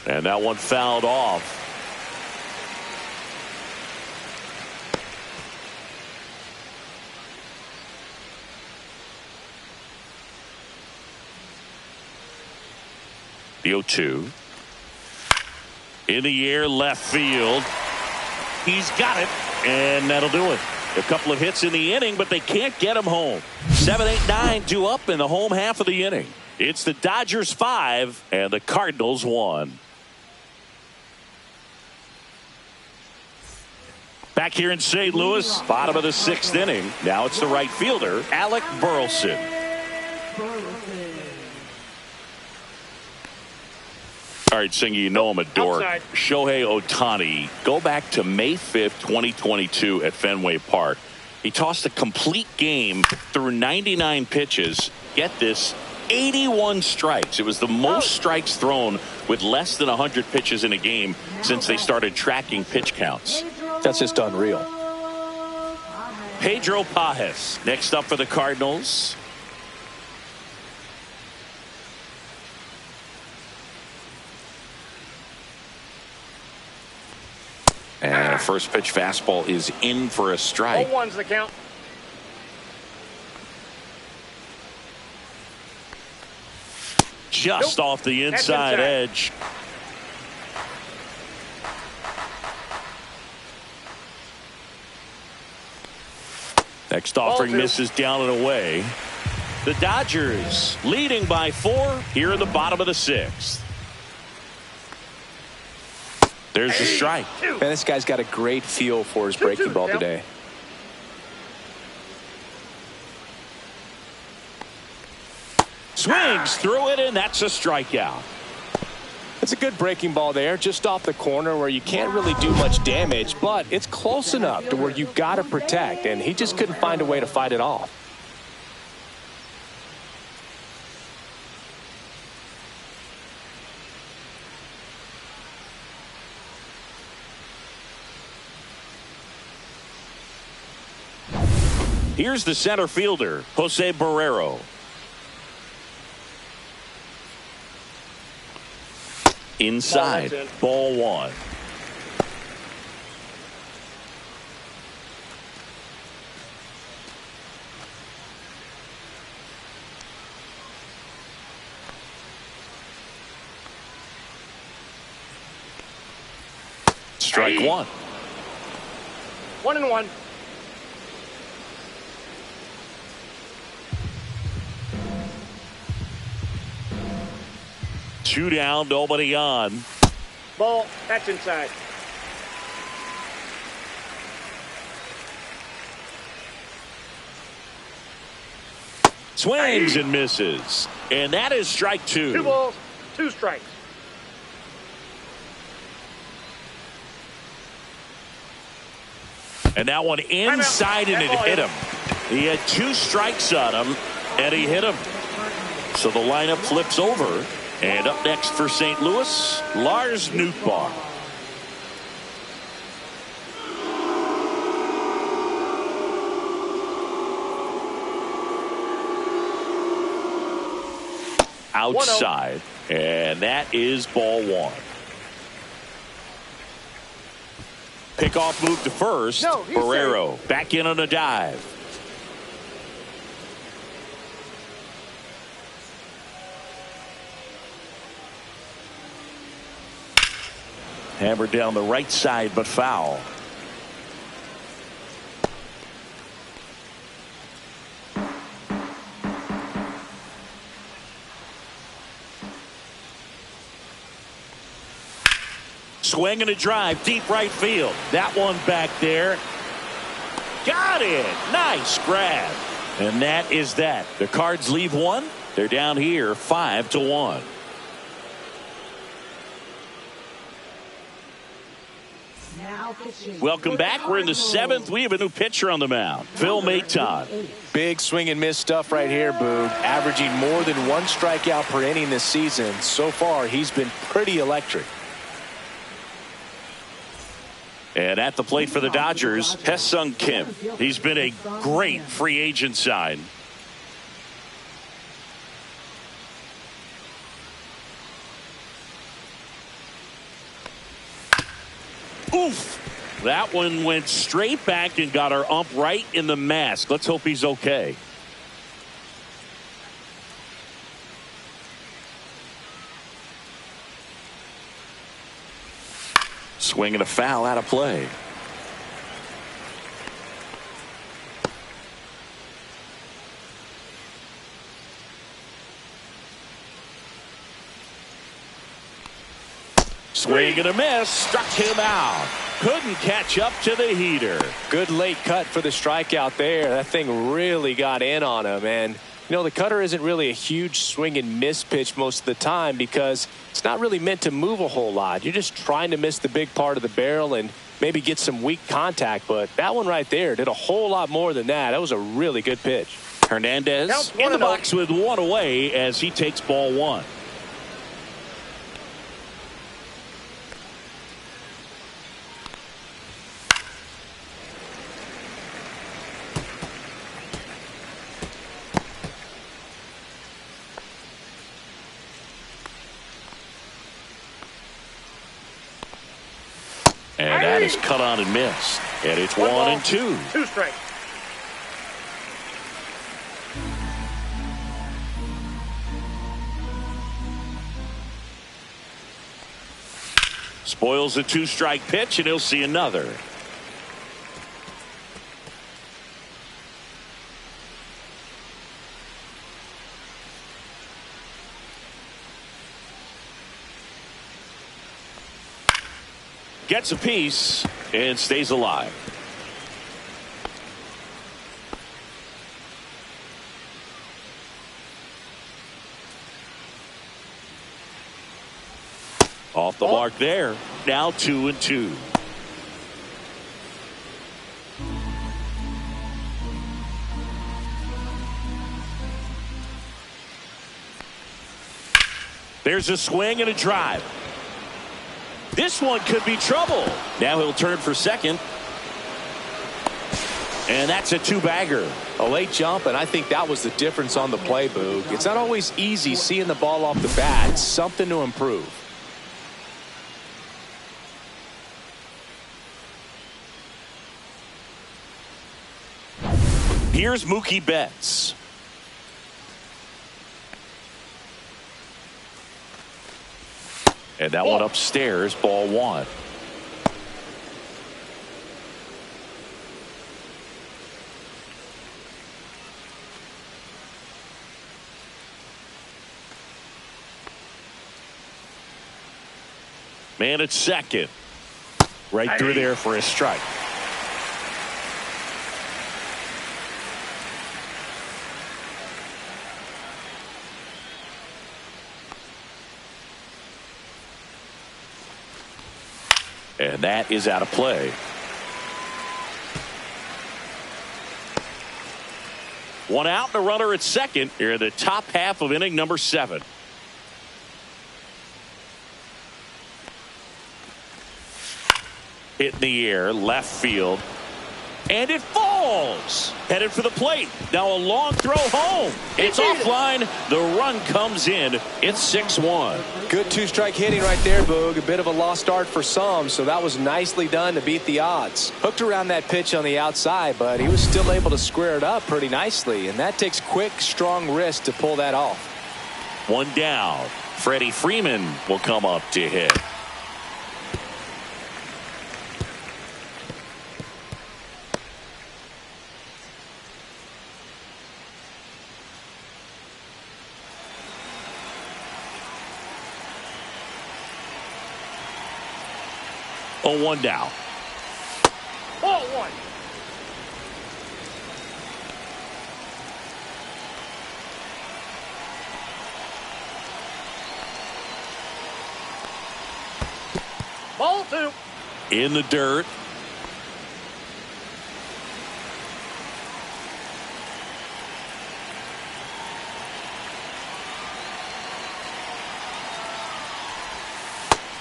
[SPEAKER 1] And that one fouled off. The 0-2. In the air, left field. He's got it, and that'll do it. A couple of hits in the inning, but they can't get him home. 7, 8, 9, 2 up in the home half of the inning. It's the Dodgers 5 and the Cardinals 1. Back here in St. Louis, bottom of the 6th inning. Now it's the right fielder, Alec Burleson. All right, Singy, you know I'm a dork.
[SPEAKER 3] Outside.
[SPEAKER 1] Shohei Ohtani, go back to May 5th, 2022 at Fenway Park. He tossed a complete game through 99 pitches. Get this, 81 strikes. It was the most strikes thrown with less than 100 pitches in a game since they started tracking pitch counts.
[SPEAKER 2] That's just unreal.
[SPEAKER 1] Pedro Pajes next up for the Cardinals. And a first pitch fastball is in for a strike.
[SPEAKER 3] 0-1's the count.
[SPEAKER 1] Just off the inside edge. Next offering misses down and away. The Dodgers leading by 4 here in the bottom of the 6th. There's the strike.
[SPEAKER 2] Man, this guy's got a great feel for his breaking ball today.
[SPEAKER 1] Swings through it, and that's a strikeout.
[SPEAKER 2] It's a good breaking ball there, just off the corner where you can't really do much damage, but it's close enough to where you've got to protect, and he just couldn't find a way to fight it off.
[SPEAKER 1] Here's the center fielder, Jose Barrero. Inside, ball 1. Strike 1.
[SPEAKER 3] 1-1.
[SPEAKER 1] Two down, nobody on.
[SPEAKER 3] Ball. That's inside.
[SPEAKER 1] Swings and misses. And that is strike 2.
[SPEAKER 3] 2 balls, 2 strikes.
[SPEAKER 1] And that one inside, and it hit him. He had 2 strikes on him, and he hit him. So the lineup flips over. And up next for St. Louis, Lars Nootbaar. Outside, and that is ball 1. Pickoff move to first. Barrero back in on a dive. Hammered down the right side, but foul. Swing and a drive, deep right field. That one back there. Got it. Nice grab. And that is that. The Cards leave 1. They're down here 5-1. Welcome back. We're in the 7th. We have a new pitcher on the mound, Phil Maton.
[SPEAKER 2] Big swing and miss stuff right here, Boog. Averaging more than 1 strikeout per inning this season. So far, he's been pretty electric.
[SPEAKER 1] And at the plate for the Dodgers, Hye-Sung Kim. He's been a great free agent sign. Oof. That one went straight back and got our ump right in the mask. Let's hope he's okay. Swing and a foul out of play. Swing and a miss, struck him out. Couldn't catch up to the heater.
[SPEAKER 2] Good late cut for the strikeout there. That thing really got in on him. And, you know, the cutter isn't really a huge swing and miss pitch most of the time because it's not really meant to move a whole lot. You're just trying to miss the big part of the barrel and maybe get some weak contact. But that one right there did a whole lot more than that. That was a really good pitch.
[SPEAKER 1] Hernandez in the box with one away as he takes ball one. And that is cut on and missed. And it's 1-2.
[SPEAKER 3] 2 strikes.
[SPEAKER 1] Spoils a 2-strike pitch, and he'll see another. Gets a piece and stays alive. Off the mark there. Now 2-2. There's a swing and a drive. This one could be trouble. Now he'll turn for second. And that's a 2-bagger.
[SPEAKER 2] A late jump, and I think that was the difference on the play, Boog. It's not always easy seeing the ball off the bat. It's something to improve.
[SPEAKER 1] Here's Mookie Betts. And that one upstairs, ball one. Man at second. Right through there for a strike. And that is out of play. One out and a runner at second here in the top half of inning number 7. Hit in the air, left field. And it falls. Headed for the plate. Now a long throw home. It's offline. The run comes in. It's 6-1.
[SPEAKER 2] Good 2-strike hitting right there, Boog. A bit of a lost start for some, so that was nicely done to beat the odds. Hooked around that pitch on the outside, but he was still able to square it up pretty nicely, and that takes quick, strong wrist to pull that off.
[SPEAKER 1] One down. Freddie Freeman will come up to hit. Oh, 1 down.
[SPEAKER 3] Ball 1. Ball 2.
[SPEAKER 1] In the dirt.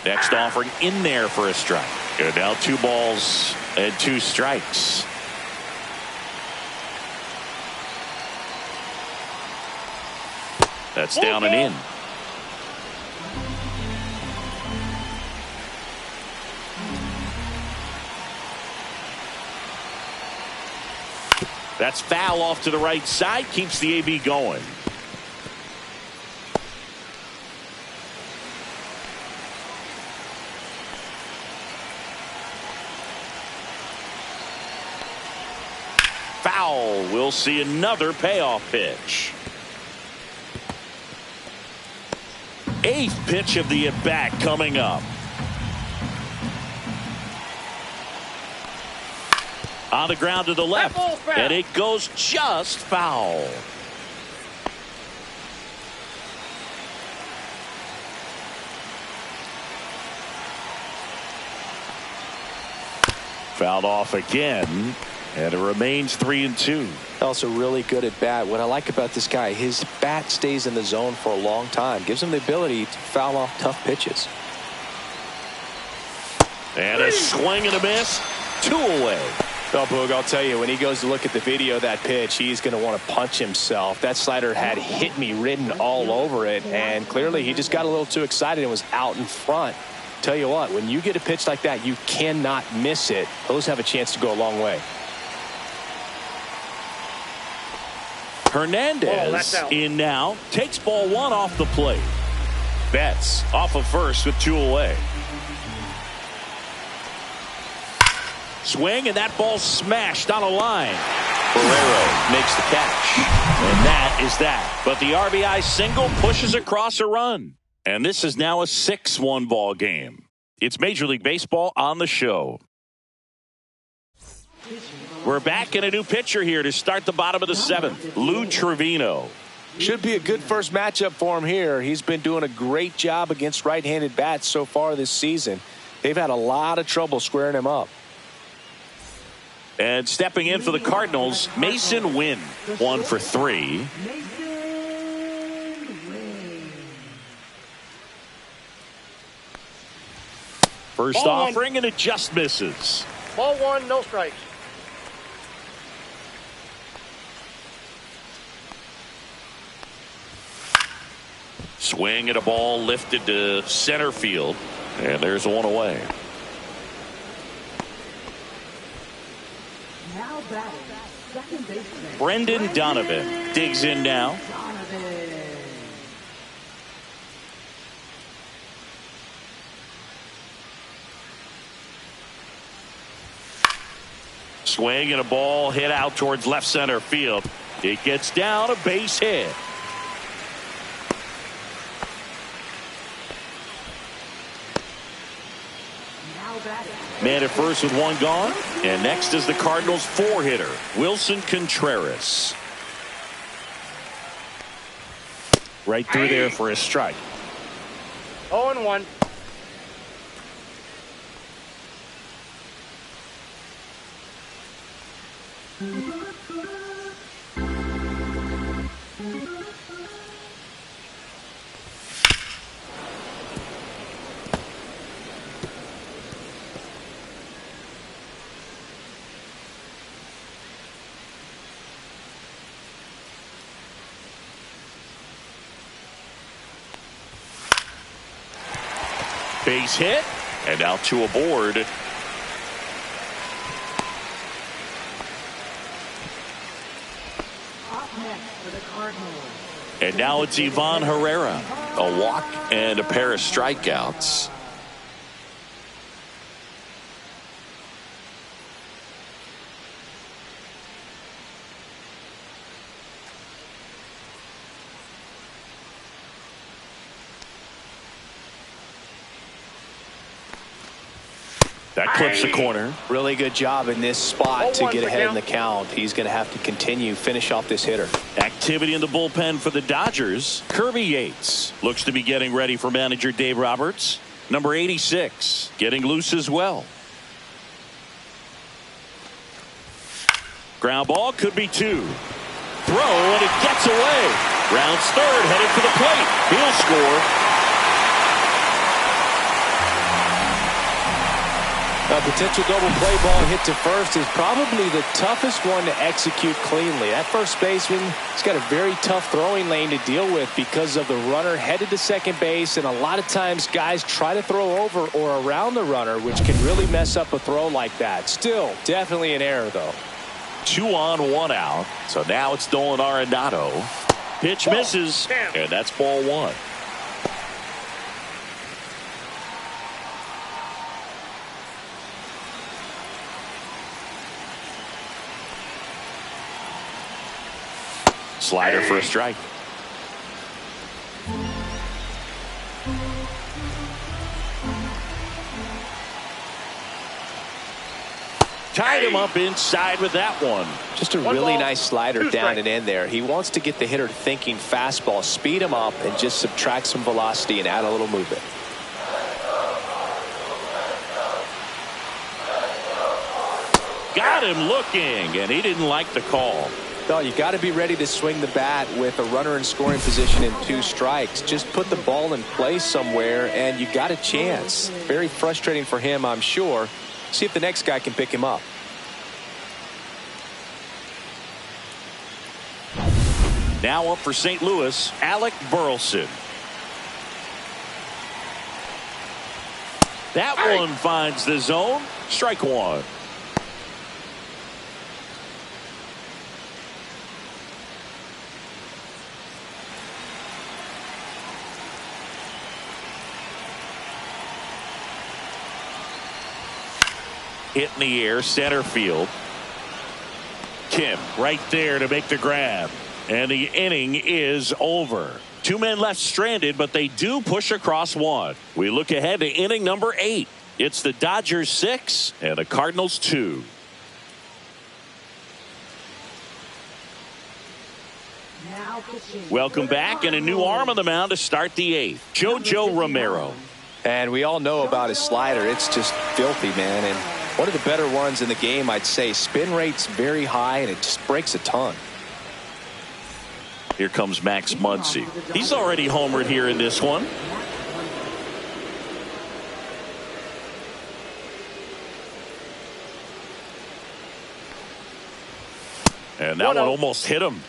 [SPEAKER 1] Next offering in there for a strike. And now 2 balls and 2 strikes. That's down and in. That's foul off to the right side. Keeps the AB going. Foul. We'll see another payoff pitch. 8th pitch of the at-bat coming up. On the ground to the left. And it goes just foul. Fouled off again. And it remains 3-2.
[SPEAKER 2] Also really good at bat. What I like about this guy, his bat stays in the zone for a long time. Gives him the ability to foul off tough pitches.
[SPEAKER 1] And a swing and a miss. 2 away.
[SPEAKER 2] Oh, Boog, I'll tell you, when he goes to look at the video of that pitch, he's going to want to punch himself. That slider had hit me written all over it, and clearly he just got a little too excited and was out in front. Tell you what, when you get a pitch like that, you cannot miss it. Those have a chance to go a long way.
[SPEAKER 1] Hernandez in now. Takes ball 1 off the plate. Betts off of first with 2 away. Swing, and that ball smashed on a line. Barrero makes the catch. And that is that. But the RBI single pushes across a run. And this is now a 6-1 ball game. It's Major League Baseball on the show. We're back in a new pitcher here to start the bottom of the 7th. Lou Trevino.
[SPEAKER 2] Should be a good first matchup for him here. He's been doing a great job against right-handed bats so far this season. They've had a lot of trouble squaring him up.
[SPEAKER 1] And stepping in for the Cardinals, Mason Wynn. 1 for 3. First offering, and it just misses.
[SPEAKER 3] Ball 1, no strikes.
[SPEAKER 1] Swing at a ball lifted to center field. And there's 1 away.
[SPEAKER 4] Now batting, second baseman
[SPEAKER 1] Brendan Donovan digs in now. Swing and a ball hit out towards left center field. It gets down, a base hit. Man at first with 1 gone. And next is the Cardinals 4-hitter, Wilson Contreras. Right through there for a strike.
[SPEAKER 3] 0-1.
[SPEAKER 1] Base hit, and now 2 aboard.
[SPEAKER 4] Up next for the Cardinals.
[SPEAKER 1] And now it's Ivan Herrera. A walk and a pair of strikeouts. That clips the corner.
[SPEAKER 2] Really good job in this spot to get ahead in the count. He's going to have to finish off this hitter.
[SPEAKER 1] Activity in the bullpen for the Dodgers. Kirby Yates looks to be getting ready for manager Dave Roberts. Number 86 getting loose as well. Ground ball could be 2. Throw, and it gets away. Rounds third, headed for the plate. He'll score.
[SPEAKER 2] A potential double play ball hit to first is probably the toughest one to execute cleanly. That first baseman has got a very tough throwing lane to deal with because of the runner headed to second base, and a lot of times guys try to throw over or around the runner, which can really mess up a throw like that. Still, definitely an error, though.
[SPEAKER 1] 2 on, 1 out. So now it's Nolan Arenado. Pitch misses, and that's ball 1. Slider for a strike. Tied him up inside with that one.
[SPEAKER 2] Just a really nice slider down and in there. He wants to get the hitter thinking fastball, speed him up, and just subtract some velocity and add a little movement.
[SPEAKER 1] Got him looking, and he didn't like the call.
[SPEAKER 2] No, you got to be ready to swing the bat with a runner in scoring position and 2 strikes. Just put the ball in place somewhere, and you got a chance. Very frustrating for him, I'm sure. See if the next guy can pick him up.
[SPEAKER 1] Now up for St. Louis, Alec Burleson. That one finds the zone. Strike one. Hit in the air, center field. Kim right there to make the grab. And the inning is over. 2 men left stranded, but they do push across one. We look ahead to inning number 8. It's the Dodgers 6 and the Cardinals 2. Welcome back, and a new arm on the mound to start the 8th. JoJo Romero.
[SPEAKER 2] And we all know about his slider. It's just filthy, man. And one of the better ones in the game, I'd say. Spin rate's very high, and it just breaks a ton.
[SPEAKER 1] Here comes Max Muncy. He's already homered here in this one. And that one almost hit him.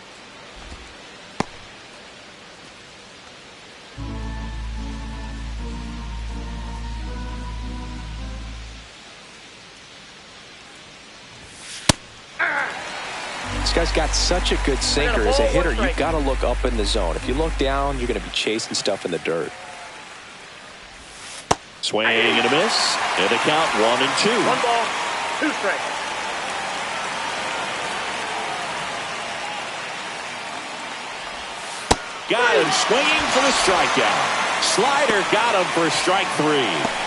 [SPEAKER 2] This guy's got such a good sinker. As a hitter, you've got to look up in the zone. If you look down, you're going to be chasing stuff in the dirt.
[SPEAKER 1] Swing and a miss. And a count 1-2.
[SPEAKER 3] 1 ball, 2 strikes.
[SPEAKER 1] Got him swinging for the strikeout. Slider got him for strike 3.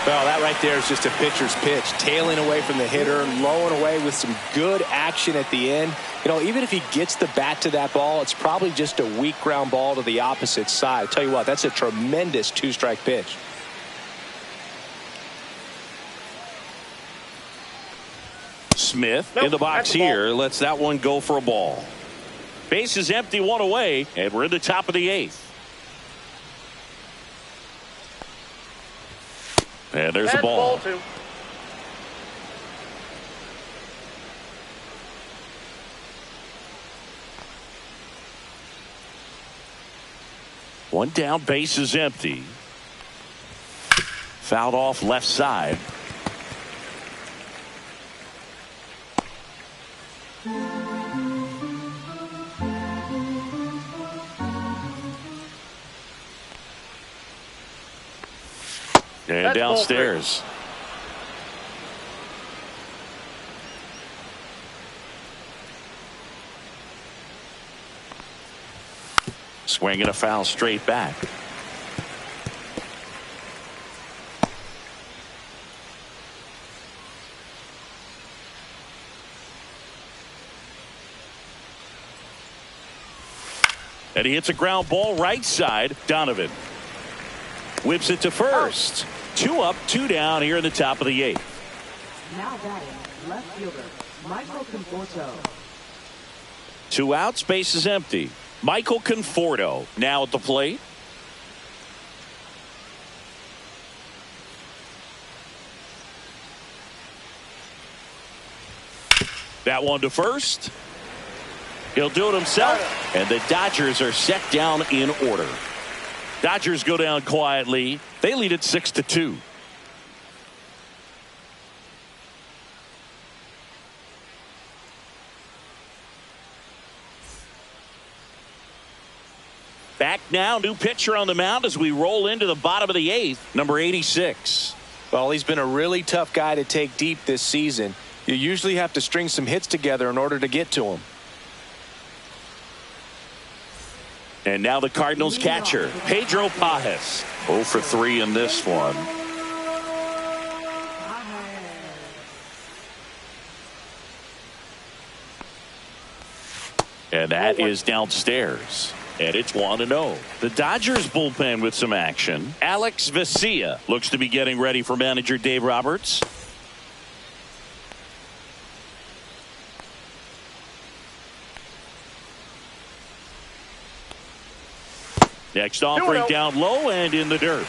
[SPEAKER 2] Well, that right there is just a pitcher's pitch. Tailing away from the hitter, lowing away with some good action at the end. You know, even if he gets the bat to that ball, it's probably just a weak ground ball to the opposite side. I tell you what, that's a tremendous 2-strike pitch.
[SPEAKER 1] Smith in the box here. Lets that one go for a ball. Base is empty, 1 away, and we're in the top of the 8th. And there's a ball.
[SPEAKER 3] Ball 2.
[SPEAKER 1] One down, base is empty. Fouled off left side. And
[SPEAKER 3] that's
[SPEAKER 1] downstairs. Swing and a foul straight back. And he hits a ground ball right side. Donovan whips it to first. 2 up, 2 down here in the top of the 8th.
[SPEAKER 4] Now batting, left fielder, Michael Conforto.
[SPEAKER 1] 2 outs, base is empty. Michael Conforto now at the plate. That one to first. He'll do it himself, and the Dodgers are set down in order. Dodgers go down quietly. They lead it 6-2. Back now, new pitcher on the mound as we roll into the bottom of the 8th, number 86.
[SPEAKER 2] Well, he's been a really tough guy to take deep this season. You usually have to string some hits together in order to get to him.
[SPEAKER 1] And now the Cardinals catcher, Pedro Pajes. 0 for 3 in this one. And that is downstairs. And it's 1-0. The Dodgers bullpen with some action. Alex Vesia looks to be getting ready for manager Dave Roberts. Next offering down low and in the dirt.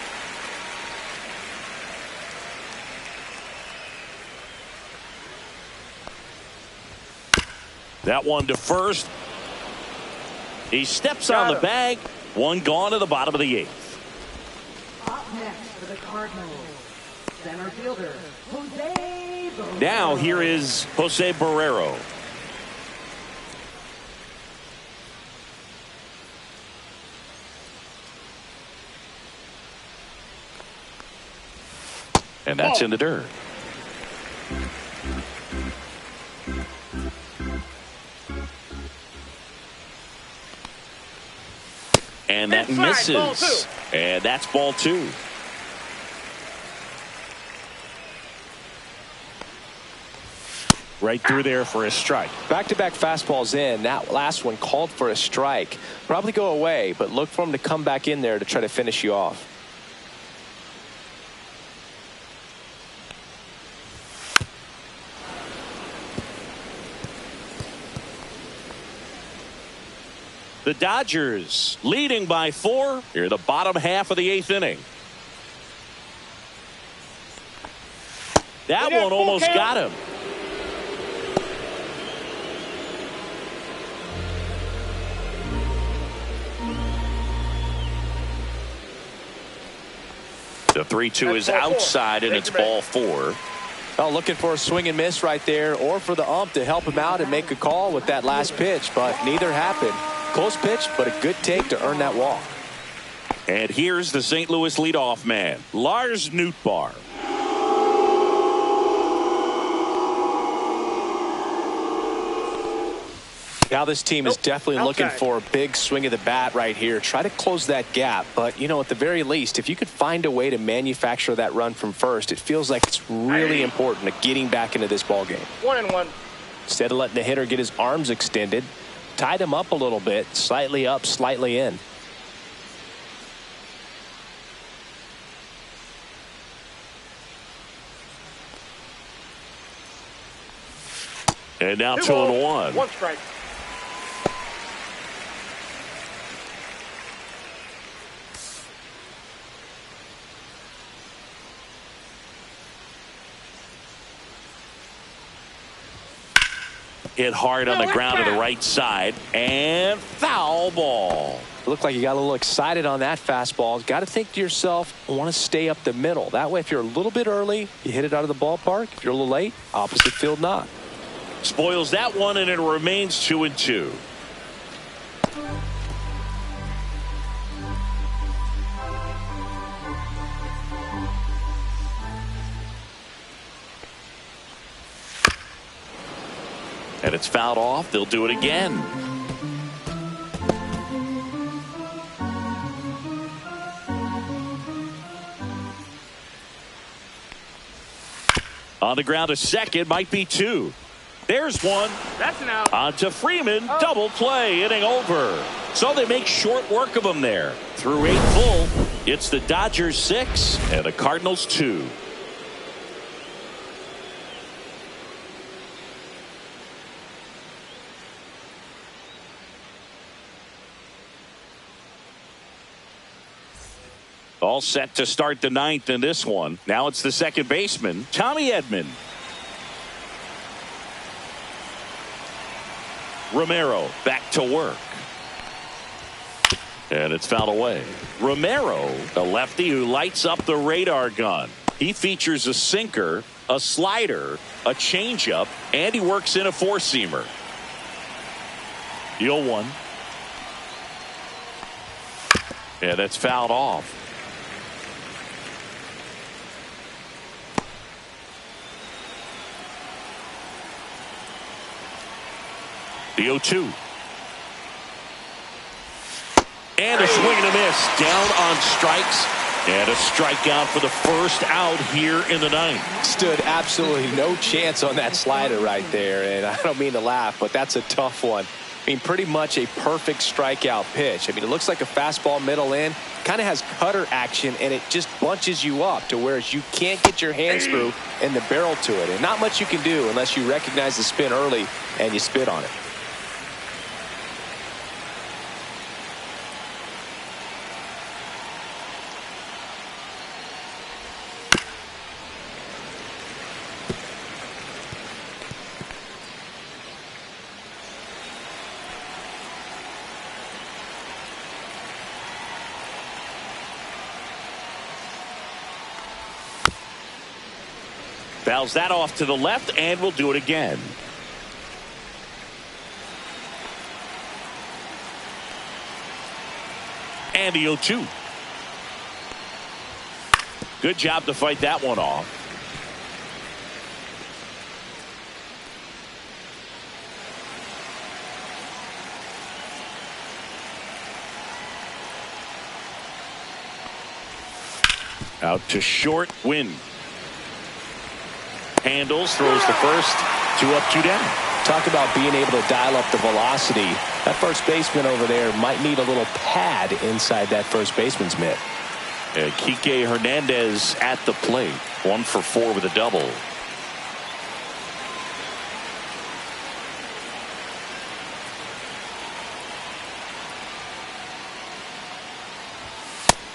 [SPEAKER 1] That one to first. He steps on the bag. One gone to the bottom of the 8th.
[SPEAKER 4] Up next for the Cardinals, center fielder, Jose Barrero.
[SPEAKER 1] Now here is Jose Barrero. And that's in the dirt. And that misses. And that's ball 2. Right through there for a strike.
[SPEAKER 2] Back-to-back fastballs in. That last one called for a strike. Probably go away, but look for him to come back in there to try to finish you off.
[SPEAKER 1] The Dodgers leading by 4 here, the bottom half of the 8th inning. That one almost got him. The 3-2 is outside, and it's ball 4.
[SPEAKER 2] Oh, looking for a swing and miss right there, or for the ump to help him out and make a call with that last pitch, but neither happened. Close pitch, but a good take to earn that walk.
[SPEAKER 1] And here's the St. Louis leadoff man, Lars Nootbaar.
[SPEAKER 2] Now this team is definitely looking for a big swing of the bat right here. Try to close that gap. But, you know, at the very least, if you could find a way to manufacture that run from first, it feels like it's really important to getting back into this ball game.
[SPEAKER 3] 1-1.
[SPEAKER 2] Instead of letting the hitter get his arms extended, tied him up a little bit, slightly up, slightly in.
[SPEAKER 1] And now 2-1.
[SPEAKER 3] 1 strike.
[SPEAKER 1] Hit hard on the ground to the right side, and foul ball.
[SPEAKER 2] Looked like you got a little excited on that fastball. Got to think to yourself, I want to stay up the middle. That way, if you're a little bit early, you hit it out of the ballpark. If you're a little late, opposite field not.
[SPEAKER 1] Spoils that one, and it remains 2-2. And it's fouled off. They'll do it again. On the ground to second, might be 2. There's one.
[SPEAKER 3] That's an out.
[SPEAKER 1] On to Freeman. Double play. Inning over. So they make short work of him there. Through 8 full, it's the Dodgers 6 and the Cardinals 2. All set to start the 9th in this one. Now it's the second baseman, Tommy Edman. Romero back to work. And it's fouled away. Romero, the lefty who lights up the radar gun. He features a sinker, a slider, a changeup, and he works in a 4-seamer. 0-1. And that's fouled off. The 0-2. And a swing and a miss. Down on strikes. And a strikeout for the first out here in the ninth.
[SPEAKER 2] Stood absolutely no chance on that slider right there. And I don't mean to laugh, but that's a tough one. I mean, pretty much a perfect strikeout pitch. I mean, it looks like a fastball middle in. Kind of has cutter action, and it just bunches you up to where you can't get your hands through and the barrel to it. And not much you can do unless you recognize the spin early and you spit on it.
[SPEAKER 1] Fouls that off to the left, and we'll do it again. And the 0-2. Good job to fight that one off. Out to short, Win. Handles, throws the first, 2 up, 2 down.
[SPEAKER 2] Talk about being able to dial up the velocity. That first baseman over there might need a little pad inside that first baseman's mitt.
[SPEAKER 1] Kike Hernandez at the plate. 1 for 4 with a double.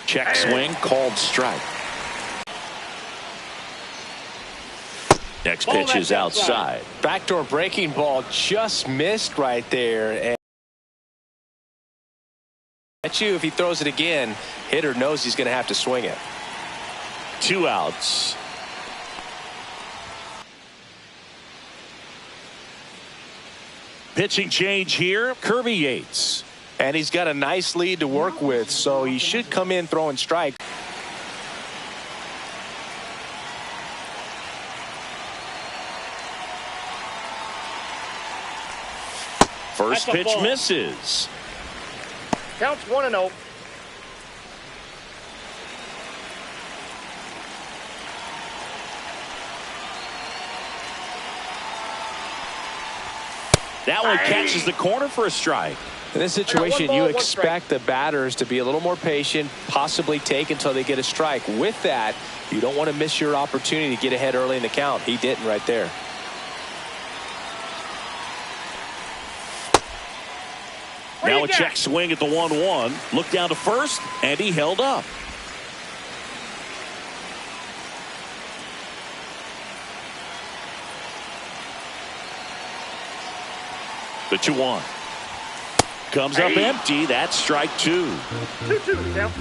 [SPEAKER 1] Check swing, called strike. Next pitch is outside.
[SPEAKER 2] Backdoor breaking ball just missed right there. And bet you if he throws it again, hitter knows he's going to have to swing it.
[SPEAKER 1] 2 outs. Pitching change here, Kirby Yates.
[SPEAKER 2] And he's got a nice lead to work with, so he should come in throwing strike.
[SPEAKER 1] First pitch misses.
[SPEAKER 3] Counts 1-0.
[SPEAKER 1] That one catches the corner for a strike.
[SPEAKER 2] In this situation, you expect the batters to be a little more patient, possibly take until they get a strike. With that, you don't want to miss your opportunity to get ahead early in the count. He didn't right there.
[SPEAKER 1] Now a check swing at the 1-1. Look down to first, and he held up. The 2-1. Comes up empty. That's strike 2.
[SPEAKER 3] 2-2 count.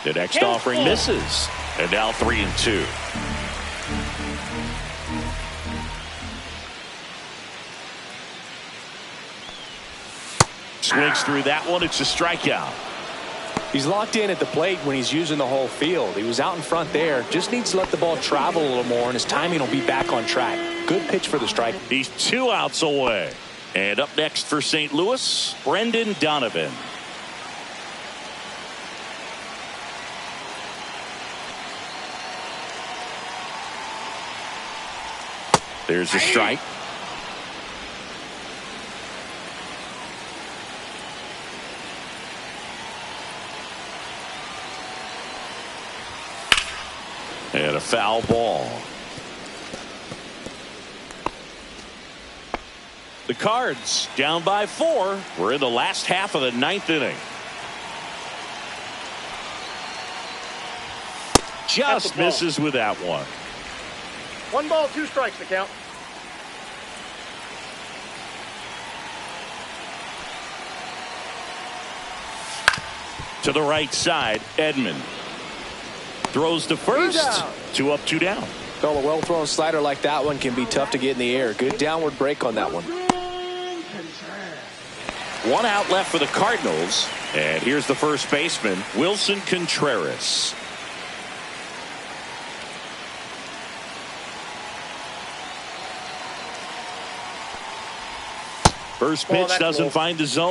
[SPEAKER 1] The next offering misses. And now 3-2. Swings through that one. It's a strikeout.
[SPEAKER 2] He's locked in at the plate when he's using the whole field. He was out in front there. Just needs to let the ball travel a little more, and his timing will be back on track. Good pitch for the strike.
[SPEAKER 1] He's 2 outs away. And up next for St. Louis, Brendan Donovan. There's a strike. And a foul ball. The Cards down by 4. We're in the last half of the 9th inning. Just misses with that one.
[SPEAKER 3] 1 ball, 2 strikes to count.
[SPEAKER 1] To the right side, Edman. Throws to first. 2 up, 2 down.
[SPEAKER 2] Well, a well-thrown slider like that one can be tough to get in the air. Good downward break on that one.
[SPEAKER 1] 1 out left for the Cardinals. And here's the first baseman, Wilson Contreras. First pitch doesn't find the zone.